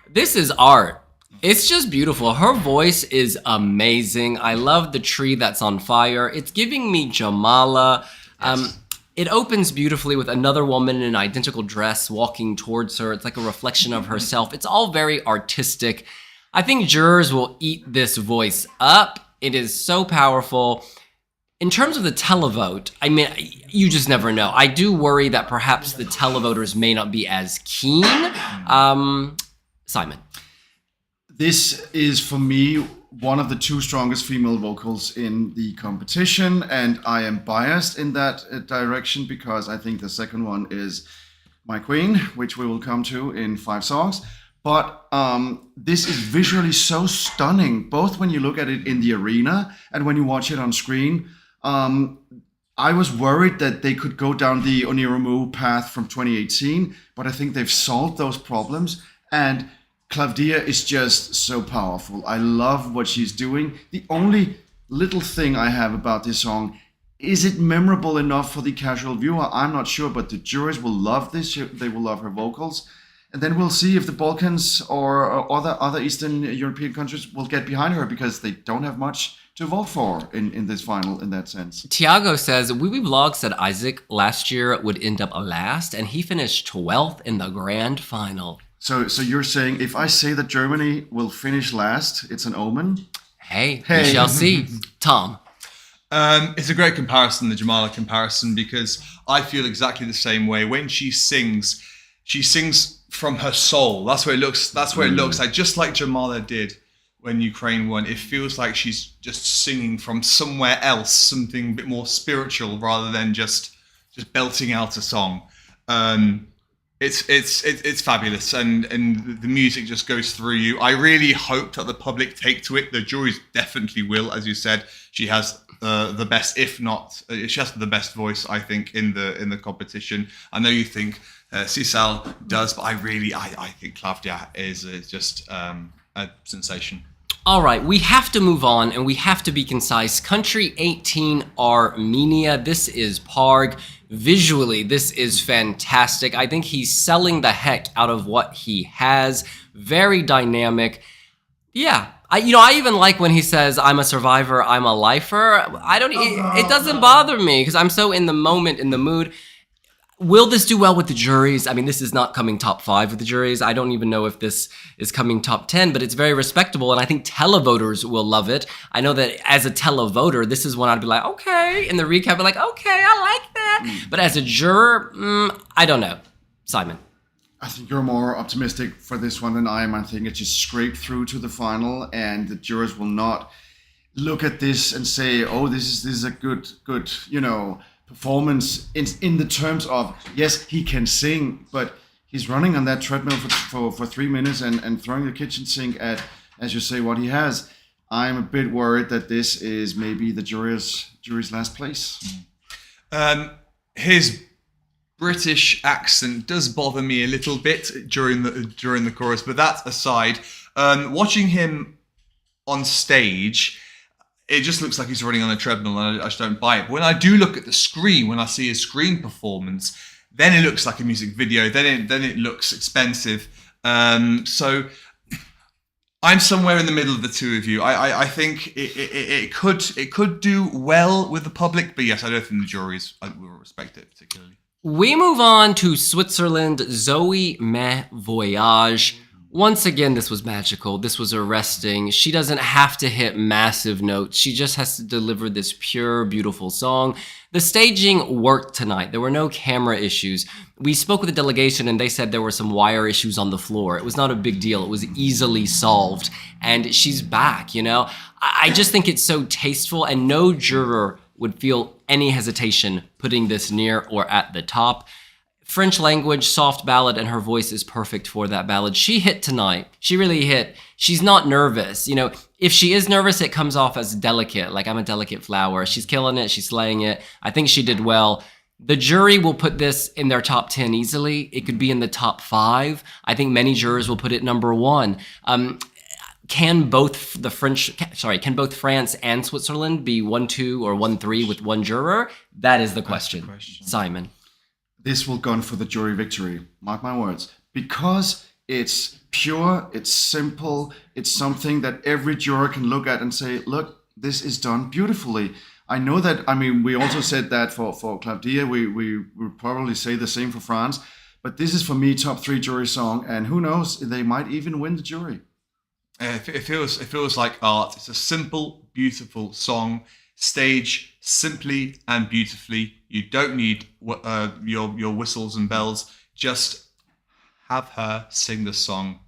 This is art. It's just beautiful. Her voice is amazing. I love the tree that's on fire. It's giving me Jamala. Yes. It opens beautifully with another woman in an identical dress walking towards her. It's like a reflection of herself. It's all very artistic. I think jurors will eat this voice up. It is so powerful. In terms of the televote, I mean, you just never know. I do worry that perhaps the televoters may not be as keen. Simon. This is, for me, one of the two strongest female vocals in the competition, and I am biased in that direction because I think the second one is my queen, which we will come to in 5 songs. But this is visually so stunning, both when you look at it in the arena and when you watch it on screen. I was worried that they could go down the Onirumu path from 2018, but I think they've solved those problems. And Claudia is just so powerful. I love what she's doing. The only little thing I have about this song, is it memorable enough for the casual viewer? I'm not sure, but the jurors will love this. They will love her vocals. And then we'll see if the Balkans or other Eastern European countries will get behind her because they don't have much to vote for in this final in that sense. Tiago says, Wee Vlog said Isaac last year would end up last, and he finished 12th in the grand final. So you're saying if I say that Germany will finish last, it's an omen? Hey. We shall see. Tom. It's a great comparison, the Jamala comparison, because I feel exactly the same way. When she sings from her soul. That's where it looks like, just like Jamala did when Ukraine won. It feels like she's just singing from somewhere else, something a bit more spiritual rather than just belting out a song. It's fabulous, and the music just goes through you. I really hope that the public take to it. The juries definitely will, as you said. She has the best, if not, she has the best voice, I think, in the competition. I know you think Sisal does, but I think Claudia is just a sensation. All right, we have to move on and we have to be concise. Country 18, Armenia. This is Parg. Visually, this is fantastic. I think he's selling the heck out of what he has. Very dynamic. Yeah, I even like when he says, "I'm a survivor, I'm a lifer." It doesn't bother me because I'm so in the moment, in the mood. Will this do well with the juries? I mean, this is not coming top 5 with the juries. I don't even know if this is coming top 10, but it's very respectable, and I think televoters will love it. I know that as a televoter, this is when I'd be like, okay, in the recap, I'd be like, okay, I like that. But as a juror, I don't know. Simon. I think you're more optimistic for this one than I am. I think it just scraped through to the final, and the jurors will not look at this and say, oh, this is a good, performance in the terms of, yes, he can sing, but he's running on that treadmill for 3 minutes and throwing the kitchen sink at, as you say, what he has. I'm a bit worried that this is maybe the jury's last place. His British accent does bother me a little bit during the chorus, but that aside, watching him on stage, it just looks like he's running on a treadmill, and I just don't buy it. But when I do look at the screen, when I see his screen performance, then it looks like a music video. Then it looks expensive. So I'm somewhere in the middle of the two of you. I think it could do well with the public, but yes, I don't think the juries will respect it particularly. We move on to Switzerland. Zoe Me Voyage. Once again, this was magical. This was arresting. She doesn't have to hit massive notes. She just has to deliver this pure, beautiful song. The staging worked tonight. There were no camera issues. We spoke with the delegation and they said there were some wire issues on the floor. It was not a big deal. It was easily solved. And she's back, I just think it's so tasteful, and no juror would feel any hesitation putting this near or at the top. French language, soft ballad, and her voice is perfect for that ballad. She hit tonight. She really hit. She's not nervous. If she is nervous, it comes off as delicate, like I'm a delicate flower. She's killing it. She's slaying it. I think she did well. The jury will put this in their top 10 easily. It could be in the top 5. I think many jurors will put it number 1. Can both France and Switzerland be 1-2 or 1-3 with one juror? That is the question. Simon. This will go for the jury victory. Mark my words. Because it's pure, it's simple, it's something that every juror can look at and say, look, this is done beautifully. I know that, we also said that for Claudia, we would probably say the same for France, but this is for me top 3 jury song, and who knows, they might even win the jury. It feels like art. It's a simple, beautiful song, staged simply and beautifully. You don't need your whistles and bells. Just have her sing the song.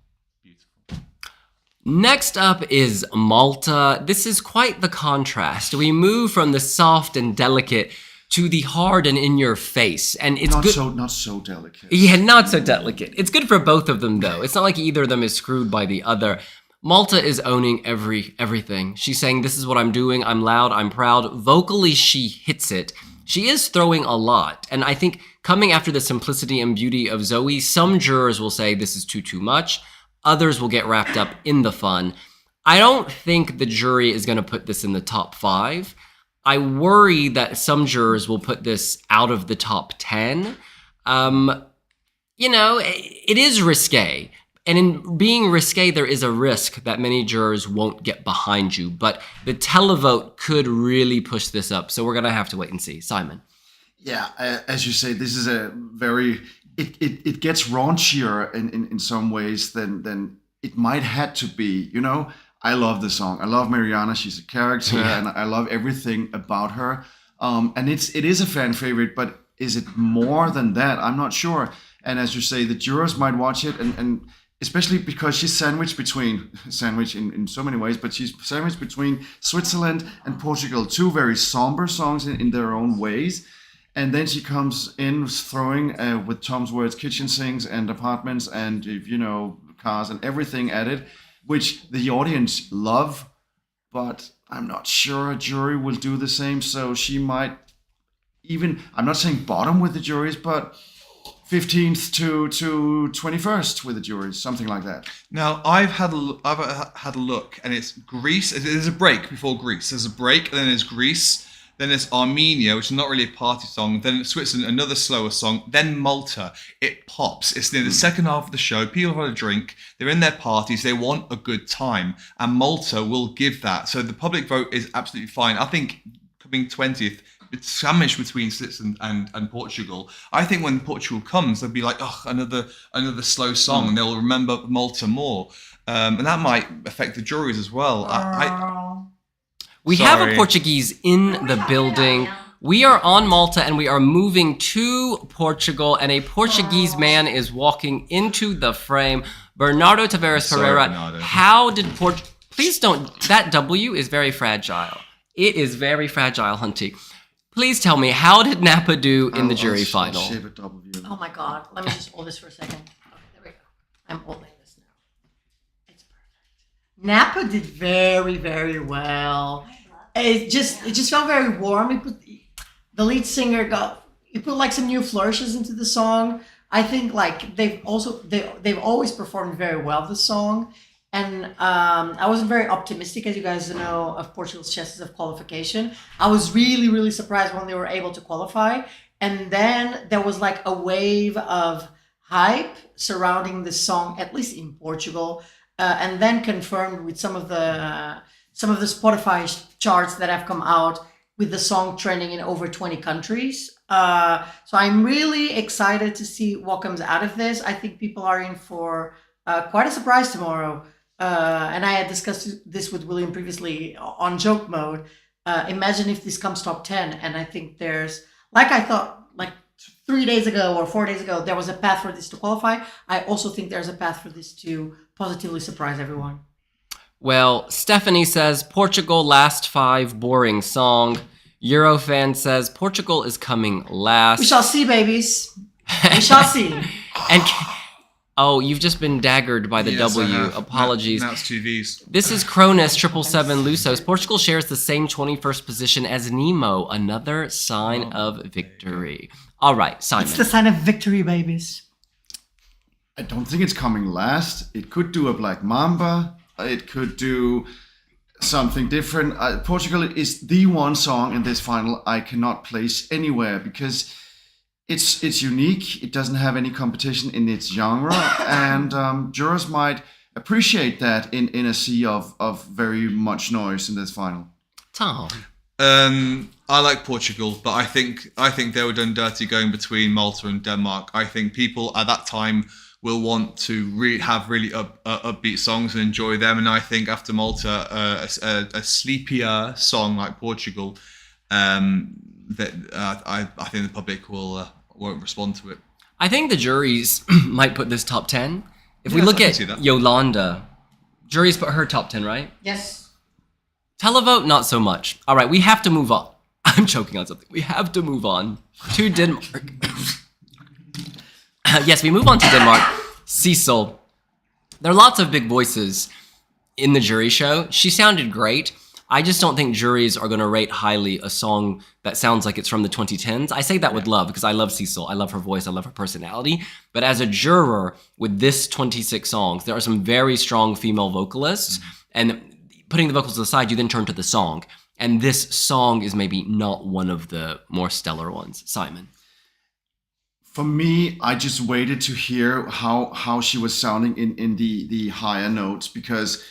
Next up is Malta. This is quite the contrast. We move from the soft and delicate to the hard and in your face, and it's not so delicate. Yeah, not so delicate. It's good for both of them though. It's not like either of them is screwed by the other. Malta is owning everything. She's saying, this is what I'm doing. I'm loud. I'm proud. Vocally, she hits it. She is throwing a lot, and I think coming after the simplicity and beauty of Zoe, some jurors will say this is too much. Others will get wrapped up in the fun. I don't think the jury is going to put this in the top 5. I worry that some jurors will put this out of the top 10. It is risque. And in being risque, there is a risk that many jurors won't get behind you. But the televote could really push this up. So we're going to have to wait and see. Simon. Yeah, as you say, this is a very... It gets raunchier in some ways than it might had to be. I love the song. I love Mariana. She's a character, and I love everything about her. And it is a fan favorite, but is it more than that? I'm not sure. And as you say, the jurors might watch it, and especially because she's sandwiched in so many ways, but she's sandwiched between Switzerland and Portugal, 2 very somber songs in their own ways. And then she comes in throwing, with Tom's words, kitchen sinks and apartments and, cars and everything at it, which the audience love. But I'm not sure a jury will do the same. So she might even, I'm not saying bottom with the juries, but 15th to 21st with the juries, something like that. Now, I've had a look, and it's Greece. There's a break before Greece. There's a break, and then there's Greece. Then there's Armenia, which is not really a party song. Then Switzerland, another slower song. Then Malta. It pops. It's near the second half of the show. People have had a drink. They're in their parties. They want a good time. And Malta will give that. So the public vote is absolutely fine. I think coming 20th, it's sandwiched between Switzerland and Portugal. I think when Portugal comes, they'll be like, oh, another slow song. And they'll remember Malta more. And that might affect the juries as well. We have a Portuguese in the building. We are on Malta and we are moving to Portugal, and a Portuguese man is walking into the frame. Bernardo Tavares Pereira. Bernardo. How did Please don't. That W is very fragile. It is very fragile, Hunty. Please tell me, how did Napa do in the jury final? I'll shave a W. Oh my God. Let me just hold this for a second. Okay, there we go. I'm holding this now. It's perfect. Napa did very, very well. It just felt very warm. The lead singer put like some new flourishes into the song. I think like they've always performed very well this song. And I wasn't very optimistic, as you guys know, of Portugal's chances of qualification. I was really, really surprised when they were able to qualify. And then there was like a wave of hype surrounding this song, at least in Portugal, and then confirmed with some of the Spotify charts that have come out with the song trending in over 20 countries. So I'm really excited to see what comes out of this. I think people are in for quite a surprise tomorrow. And I had discussed this with William previously on joke mode. Imagine if this comes top 10. And I think there's, like I thought, like 3 days ago or 4 days ago, there was a path for this to qualify. I also think there's a path for this to positively surprise everyone. Well, Stephanie says, Portugal last 5, boring song. Eurofan says, Portugal is coming last. We shall see, babies. We shall see. And Oh, you've just been daggered by the Yes, I W. have. Apologies. Now it's 2 Vs. This is Cronus 777 Lusos. Portugal shares the same 21st position as Nemo. Another sign of victory. All right, Simon. It's the sign of victory, babies. I don't think it's coming last. It could do a Black Mamba. It could do something different. Portugal is the one song in this final I cannot place anywhere because it's unique. It doesn't have any competition in its genre, and jurors might appreciate that in a sea of very much noise in this final. Tom. I like Portugal, but I think they were done dirty going between Malta and Denmark. I think people at that time will want to have really upbeat songs and enjoy them. And I think after Malta, a sleepier song like Portugal, that I think the public won't respond to it. I think the juries might put this top 10. If we look at Yolanda, juries put her top 10, right? Yes. Televote, not so much. All right, we have to move on. I'm choking on something. We have to move on to Denmark. Yes, we move on to Denmark. Cecil. There are lots of big voices in the jury show. She sounded great. I just don't think juries are going to rate highly a song that sounds like it's from the 2010s. I say that with love because I love Cecil. I love her voice. I love her personality. But as a juror with this 26 songs, there are some very strong female vocalists. And putting the vocals aside, you then turn to the song. And this song is maybe not one of the more stellar ones. Simon. For me, I just waited to hear how she was sounding in the higher notes, because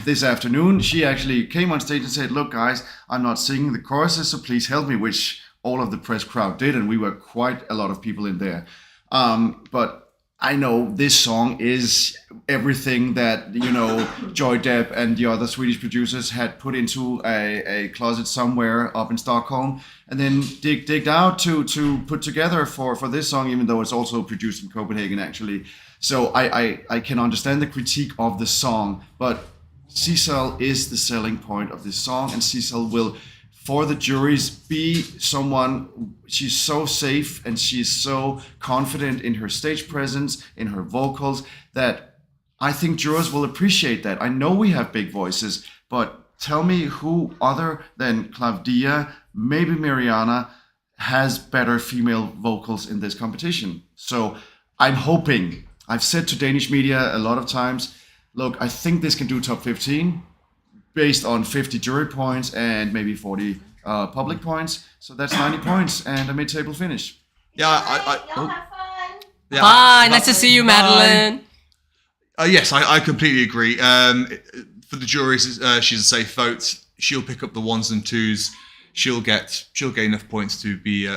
this afternoon she actually came on stage and said, "Look, guys, I'm not singing the choruses, so please help me," which all of the press crowd did, and we were quite a lot of people in there. But I know this song is everything that, Joy Depp and the other Swedish producers had put into a closet somewhere up in Stockholm, and then digged out to put together for this song, even though it's also produced in Copenhagen, actually. So I can understand the critique of the song, but Cecil is the selling point of this song, and Cecil will, for the juries, be someone. She's so safe and she's so confident in her stage presence, in her vocals, that I think jurors will appreciate that. I know we have big voices, but tell me who other than Claudia, maybe Mariana, has better female vocals in this competition. So I'm hoping, I've said to Danish media a lot of times, look, I think this can do top 15 based on 50 jury points and maybe 40 public points. So that's 90 points and a mid-table finish. Y'all have fun. Yeah, Bye. Nice to see you, Madeline. Yes, I completely agree. For the juries, she's a safe vote. She'll pick up the ones and twos. She'll get enough points to be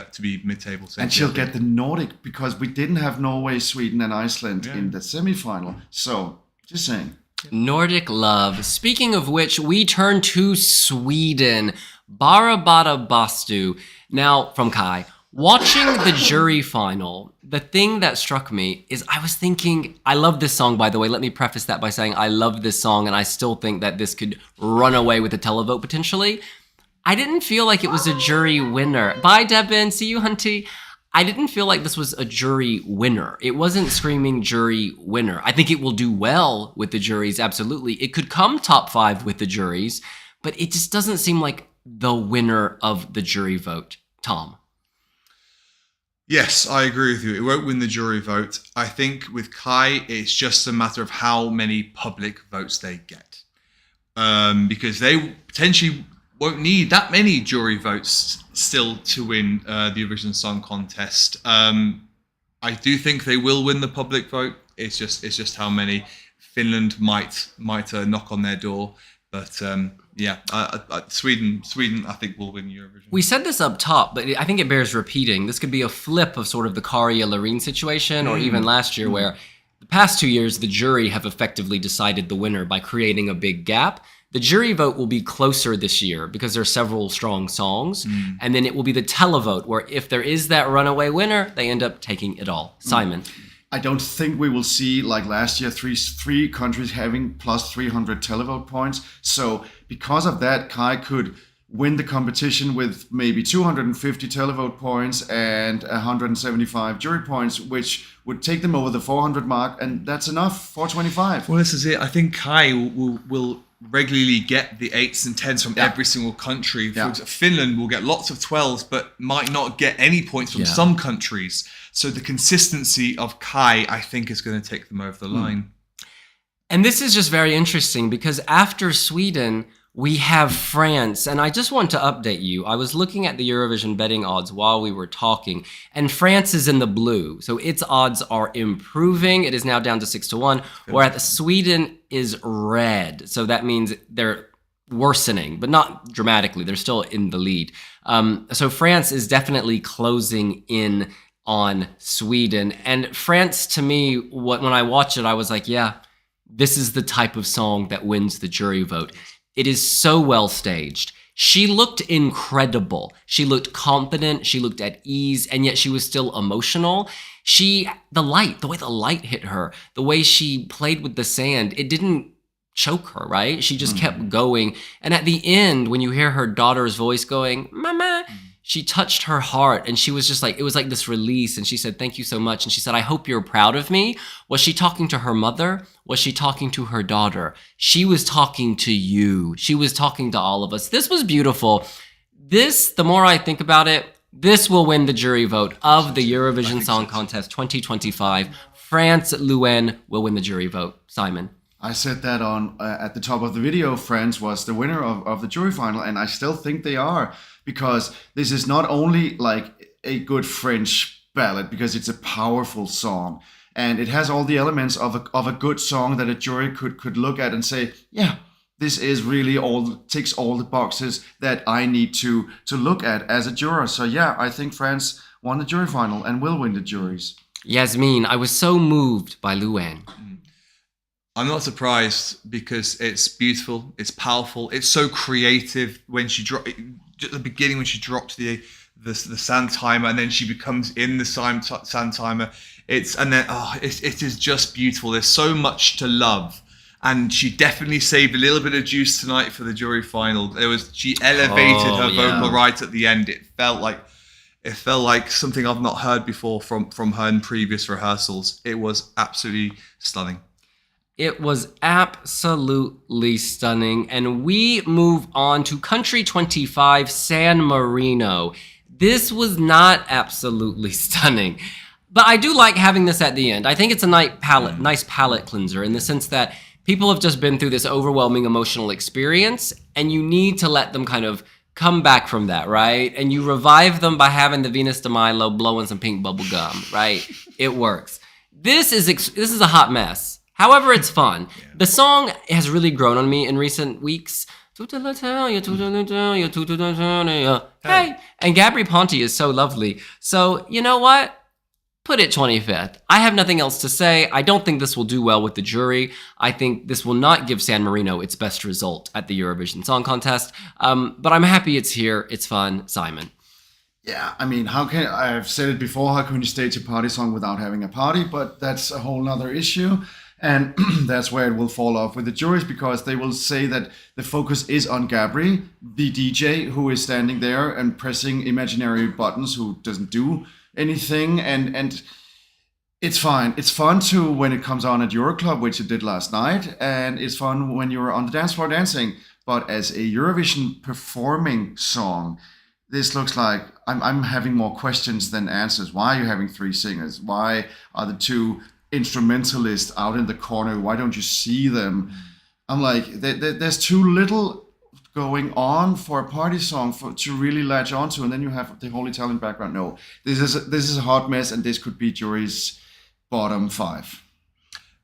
mid-table. And she'll get the Nordic, because we didn't have Norway, Sweden, and Iceland in the semi-final. So just saying. Nordic love. Speaking of which, we turn to Sweden. Barabada Bastu. Now, from Kai. Watching the jury final, the thing that struck me is I was thinking, I love this song, by the way. Let me preface that by saying I love this song, and I still think that this could run away with a televote potentially. I didn't feel like it was a jury winner. Bye, Devin. See you, Hunty. I didn't feel like this was a jury winner. It wasn't screaming jury winner. I think it will do well with the juries, absolutely. It could come top 5 with the juries, but it just doesn't seem like the winner of the jury vote. Tom. Yes, I agree with you. It won't win the jury vote. I think with Kai, it's just a matter of how many public votes they get. Because they potentially won't need that many jury votes still to win the Eurovision Song Contest. I do think they will win the public vote. It's just how many. Finland might knock on their door, but Sweden I think will win Eurovision. We said this up top, but I think it bears repeating. This could be a flip of sort of the Karia Loreen situation, or even last year, where the past 2 years the jury have effectively decided the winner by creating a big gap. The jury vote will be closer this year because there are several strong songs. And then it will be the televote where if there is that runaway winner, they end up taking it all. Simon. I don't think we will see, like last year, three countries having plus 300 televote points. So because of that, Kai could win the competition with maybe 250 televote points and 175 jury points, which would take them over the 400 mark, and that's enough, 425. Well, this is it. I think Kai will regularly get the 8s and 10s from every single country. Yeah. Finland will get lots of 12s, but might not get any points from some countries. So the consistency of Kai, I think, is going to take them over the line. And this is just very interesting because after Sweden, we have France, and I just want to update you. I was looking at the Eurovision betting odds while we were talking, and France is in the blue. So its odds are improving. It is now down to 6-1, whereas Sweden is red. So that means they're worsening, but not dramatically. They're still in the lead. So France is definitely closing in on Sweden. And France, to me, when I watched it, I was like, yeah, this is the type of song that wins the jury vote. It is so well staged. She looked incredible. She looked confident. She looked at ease, and yet she was still emotional. The way the light hit her, the way she played with the sand, it didn't choke her, right? She just kept going. And at the end, when you hear her daughter's voice going, "Mama," she touched her heart, and she was just like, it was like this release, and she said, "Thank you so much." And she said, "I hope you're proud of me." Was she talking to her mother? Was she talking to her daughter? She was talking to you. She was talking to all of us. This was beautiful. The more I think about it, this will win the jury vote of the Eurovision Song Contest 2025. France, Luen will win the jury vote. Simon. I said that on at the top of the video. France was the winner of the jury final, and I still think they are, because this is not only like a good French ballad, because it's a powerful song, and it has all the elements of a good song that a jury could look at and say, yeah, this is really ticks all the boxes that I need to look at as a juror. So yeah, I think France won the jury final and will win the juries. Yasmin, I was so moved by Luen. I'm not surprised, because it's beautiful, it's powerful, it's so creative. When she dropped at the beginning, when she dropped the sand timer, and then she becomes in the sand timer, it is just beautiful. There's so much to love, and she definitely saved a little bit of juice tonight for the jury final. She elevated her vocal right at the end. It felt like something I've not heard before from her in previous rehearsals. It was absolutely stunning. It was absolutely stunning. And we move on to country 25, San Marino. This was not absolutely stunning, but I do like having this at the end. I think it's a nice palate cleanser, in the sense that people have just been through this overwhelming emotional experience, and you need to let them kind of come back from that, right? And you revive them by having the Venus de Milo blowing some pink bubble gum, right? It works. This is a hot mess. However, it's fun. Yeah. The song has really grown on me in recent weeks. Hey. And Gabri Ponte is so lovely. So, you know what? Put it 25th. I have nothing else to say. I don't think this will do well with the jury. I think this will not give San Marino its best result at the Eurovision Song Contest. But I'm happy it's here. It's fun. Simon. Yeah, I mean, I've said it before, how can you stage a party song without having a party? But that's a whole nother issue. And that's where it will fall off with the juries, because they will say that the focus is on Gabri, the DJ, who is standing there and pressing imaginary buttons, who doesn't do anything. And it's fine. It's fun too when it comes on at Euroclub, which it did last night. And it's fun when you're on the dance floor dancing. But as a Eurovision performing song, this looks like I'm having more questions than answers. Why are you having 3 singers? Why are the 2 instrumentalists out in the corner? Why don't you see them? I'm like, there's too little going on for a party song to really latch onto, and then you have the whole Italian background. No, this is a hot mess, and this could be jury's bottom 5.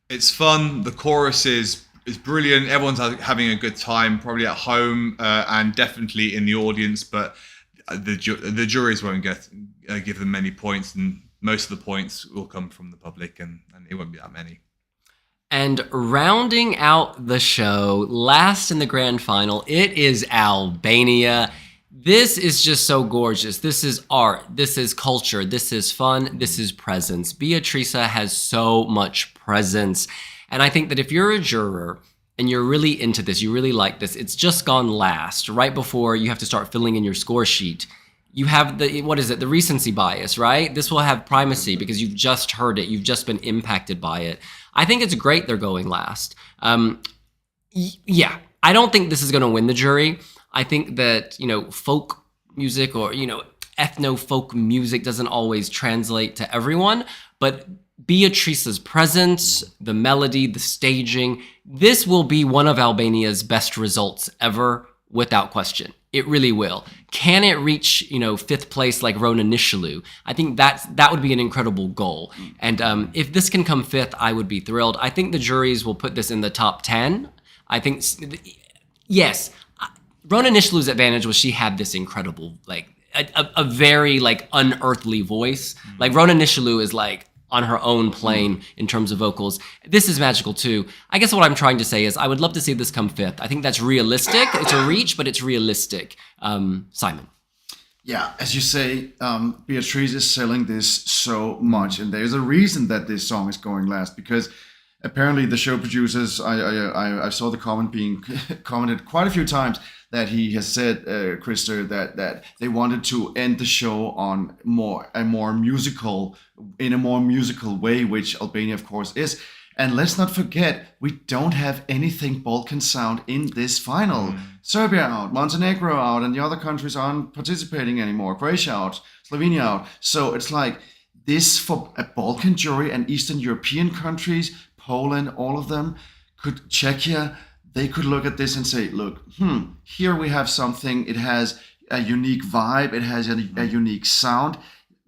It's fun. The chorus is brilliant. Everyone's having a good time, probably at home and definitely in the audience. But the juries won't give them many points, and most of the points will come from the public, and it won't be that many. And rounding out the show, last in the grand final, it is Albania. This is just so gorgeous. This is art. This is culture. This is fun. This is presence. Beatrice has so much presence. And I think that if you're a juror and you're really into this, you really like this, it's just gone last, right before you have to start filling in your score sheet, you have the recency bias, right? This will have primacy because you've just heard it, you've just been impacted by it. I think it's great they're going last. Yeah, I don't think this is going to win the jury. I think that, folk music or, ethno-folk music doesn't always translate to everyone, but Beatrice's presence, the melody, the staging, this will be one of Albania's best results ever, without question. It really will. Can it reach, 5th place like Rona Nishalu? I think that would be an incredible goal. And if this can come 5th, I would be thrilled. I think the juries will put this in the top 10. I think, yes, Rona Nishalu's advantage was she had this incredible, a very, unearthly voice. Like, Rona Nishalu is, on her own plane in terms of vocals. This is magical too. I guess what I'm trying to say is I would love to see this come 5th. I think that's realistic. It's a reach, but it's realistic. Simon. Yeah, as you say, Beatrice is selling this so much, and there's a reason that this song is going last, because apparently the show producers, I saw the comment being commented quite a few times, that he has said, Christer, that they wanted to end the show on a more musical way, which Albania, of course, is. And let's not forget, we don't have anything Balkan sound in this final. Serbia out, Montenegro out, and the other countries aren't participating anymore. Croatia out, Slovenia out. So it's like this for a Balkan jury and Eastern European countries, Poland, all of them, Czechia, they could look at this and say, look, here we have something. It has a unique vibe. It has a unique sound.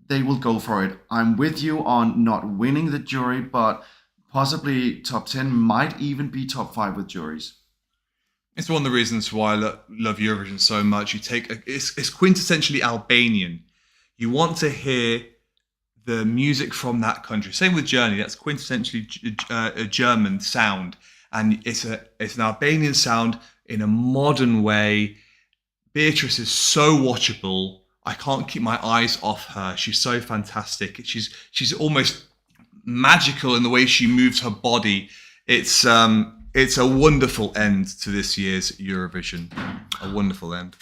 They will go for it. I'm with you on not winning the jury, but possibly top 10, might even be top 5 with juries. It's one of the reasons why I love Eurovision so much. It's quintessentially Albanian. You want to hear the music from that country. Same with Journey. That's quintessentially a German sound. And it's an Albanian sound in a modern way. Beatrice is so watchable. I can't keep my eyes off her. She's so fantastic. She's almost magical in the way she moves her body. It's a wonderful end to this year's Eurovision. A wonderful end.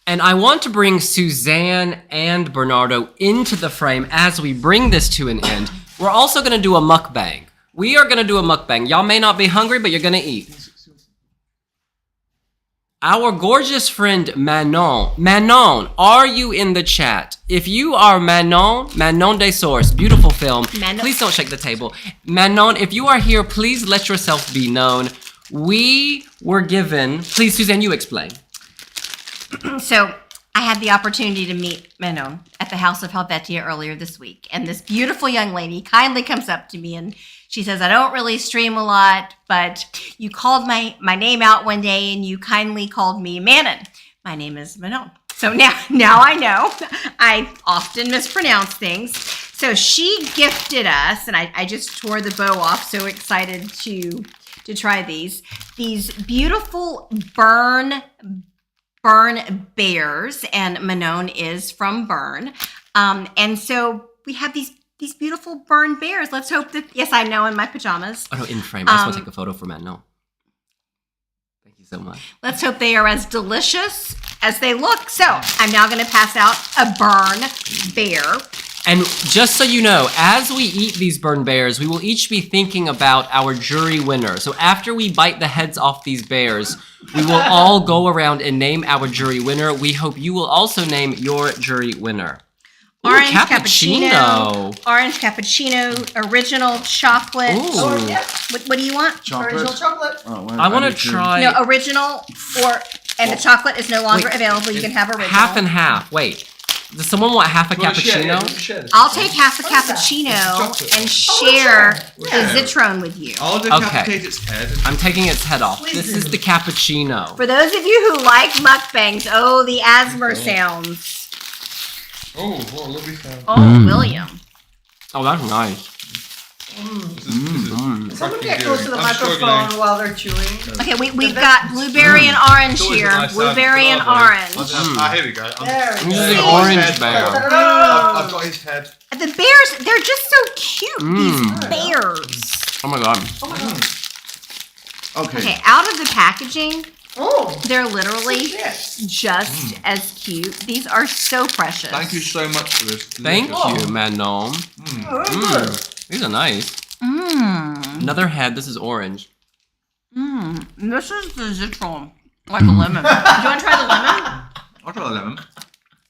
And I want to bring Suzanne and Bernardo into the frame as we bring this to an end. We're also going to do a mukbang. We are going to do a mukbang. Y'all may not be hungry, but you're going to eat. Our gorgeous friend Manon. Manon, are you in the chat? If you are Manon de Source, beautiful film. Manon. Please don't shake the table. Manon, if you are here, please let yourself be known. We were given... Please, Suzanne, you explain. So I had the opportunity to meet Manon at the House of Helvetia earlier this week. And this beautiful young lady kindly comes up to me and she says, I don't really stream a lot, but you called my name out one day and you kindly called me Manon. My name is Manon. So now I know. I often mispronounce things. So she gifted us, and I just tore the bow off, so excited to try these beautiful Bern bears, and Manon is from Bern. And so we have these beautiful Bern bears. Let's hope that, yes, I know, in my pajamas. Oh, no, in frame. I just want to take a photo for Manon. Thank you so much. Let's hope they are as delicious as they look. So I'm now going to pass out a Bern bear. And just so you know, as we eat these Bern bears, we will each be thinking about our jury winner. So after we bite the heads off these bears, we will all go around and name our jury winner. We hope you will also name your jury winner. Orange cappuccino, original chocolate. Ooh. Oh, yeah. What do you want? Chocolate. Original chocolate. Oh, well, I want to try... No, original, and the chocolate is no longer available. You can have original. Half and half. Wait. Does someone want half a cappuccino? I'll take half a cappuccino and share the Zitron with you. I'll decapitate its head. I'm taking its head off. This is the cappuccino. For those of you who like mukbangs, the ASMR sounds. Oh, what a lovely sound. Oh, William. Oh, that's nice. Someone get close to the microphone while they're chewing. Okay, we've got blueberry and orange here. Blueberry and orange. Here we go. There. This is an orange bear. I've got his head. The bears, they're just so cute. These bears. Oh my god. Okay. Out of the packaging, Oh, they're literally yes. just as cute. These are so precious. Thank you so much for this. Thank Delicious. you, Manon. Oh, very good. These are nice. Another head. This is orange. This is the citron, like a lemon. Do you want to try the lemon? I'll try the lemon.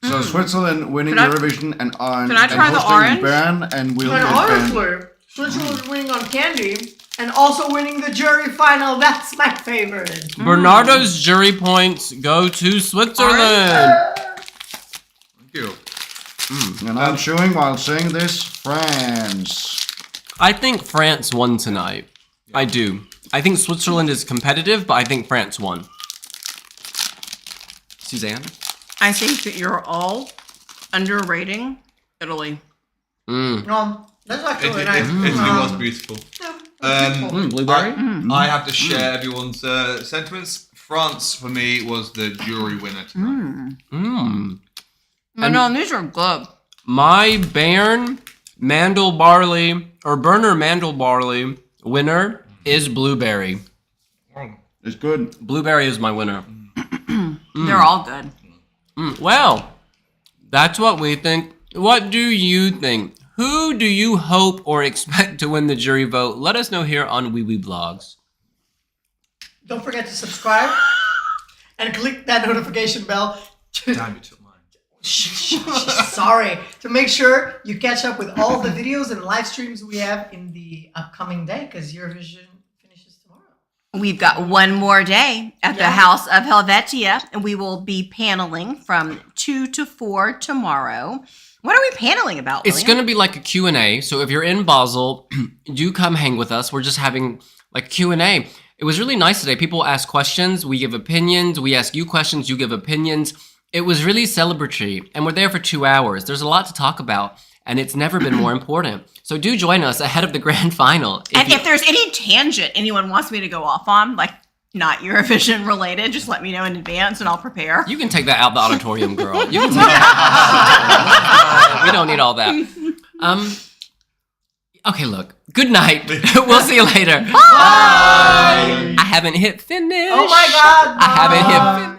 So Switzerland winning Can I- Eurovision and Can I try and the hosting orange? Bern and we'll And get Bern. honestly, Switzerland winning on candy and also winning the jury final. That's my favorite. Bernardo's jury points go to Switzerland. Thank you. And I'm chewing while saying this, France. I think France won tonight. I do. I think Switzerland is competitive, but I think France won. Suzanne? I think that you're all underrating Italy. That's actually really nice. Italy was beautiful. Blueberry? I have to share everyone's sentiments. France, for me, was the jury winner tonight. No, these are good. My Berner Mandel Barley winner is Blueberry. It's good. Blueberry is my winner. They're all good. Well, that's what we think. What do you think? Who do you hope or expect to win the jury vote? Let us know here on Wee Wee Blogs. Don't forget to subscribe and click that notification bell to Damn, you took mine. sorry, to make sure you catch up with all the videos and live streams we have in the upcoming day because Eurovision finishes tomorrow. We've got one more day at the House of Helvetia, and we will be paneling from 2 to 4 tomorrow. What are we paneling about, It's William? going to be like a Q&A. So if you're in Basel, do come hang with us. We're just having like Q&A. It was really nice today. People ask questions. We give opinions. We ask you questions. You give opinions. It was really celebratory. And we're there for 2 hours. There's a lot to talk about. And it's never been more important. So do join us ahead of the grand final. If there's any tangent anyone wants me to go off on, like not Eurovision related, just let me know in advance and I'll prepare. You can take that out the auditorium, girl. You can take that. We don't need all that. Okay, look. Good night. We'll see you later. Bye. I haven't hit finish. Oh my God! I haven't hit finish.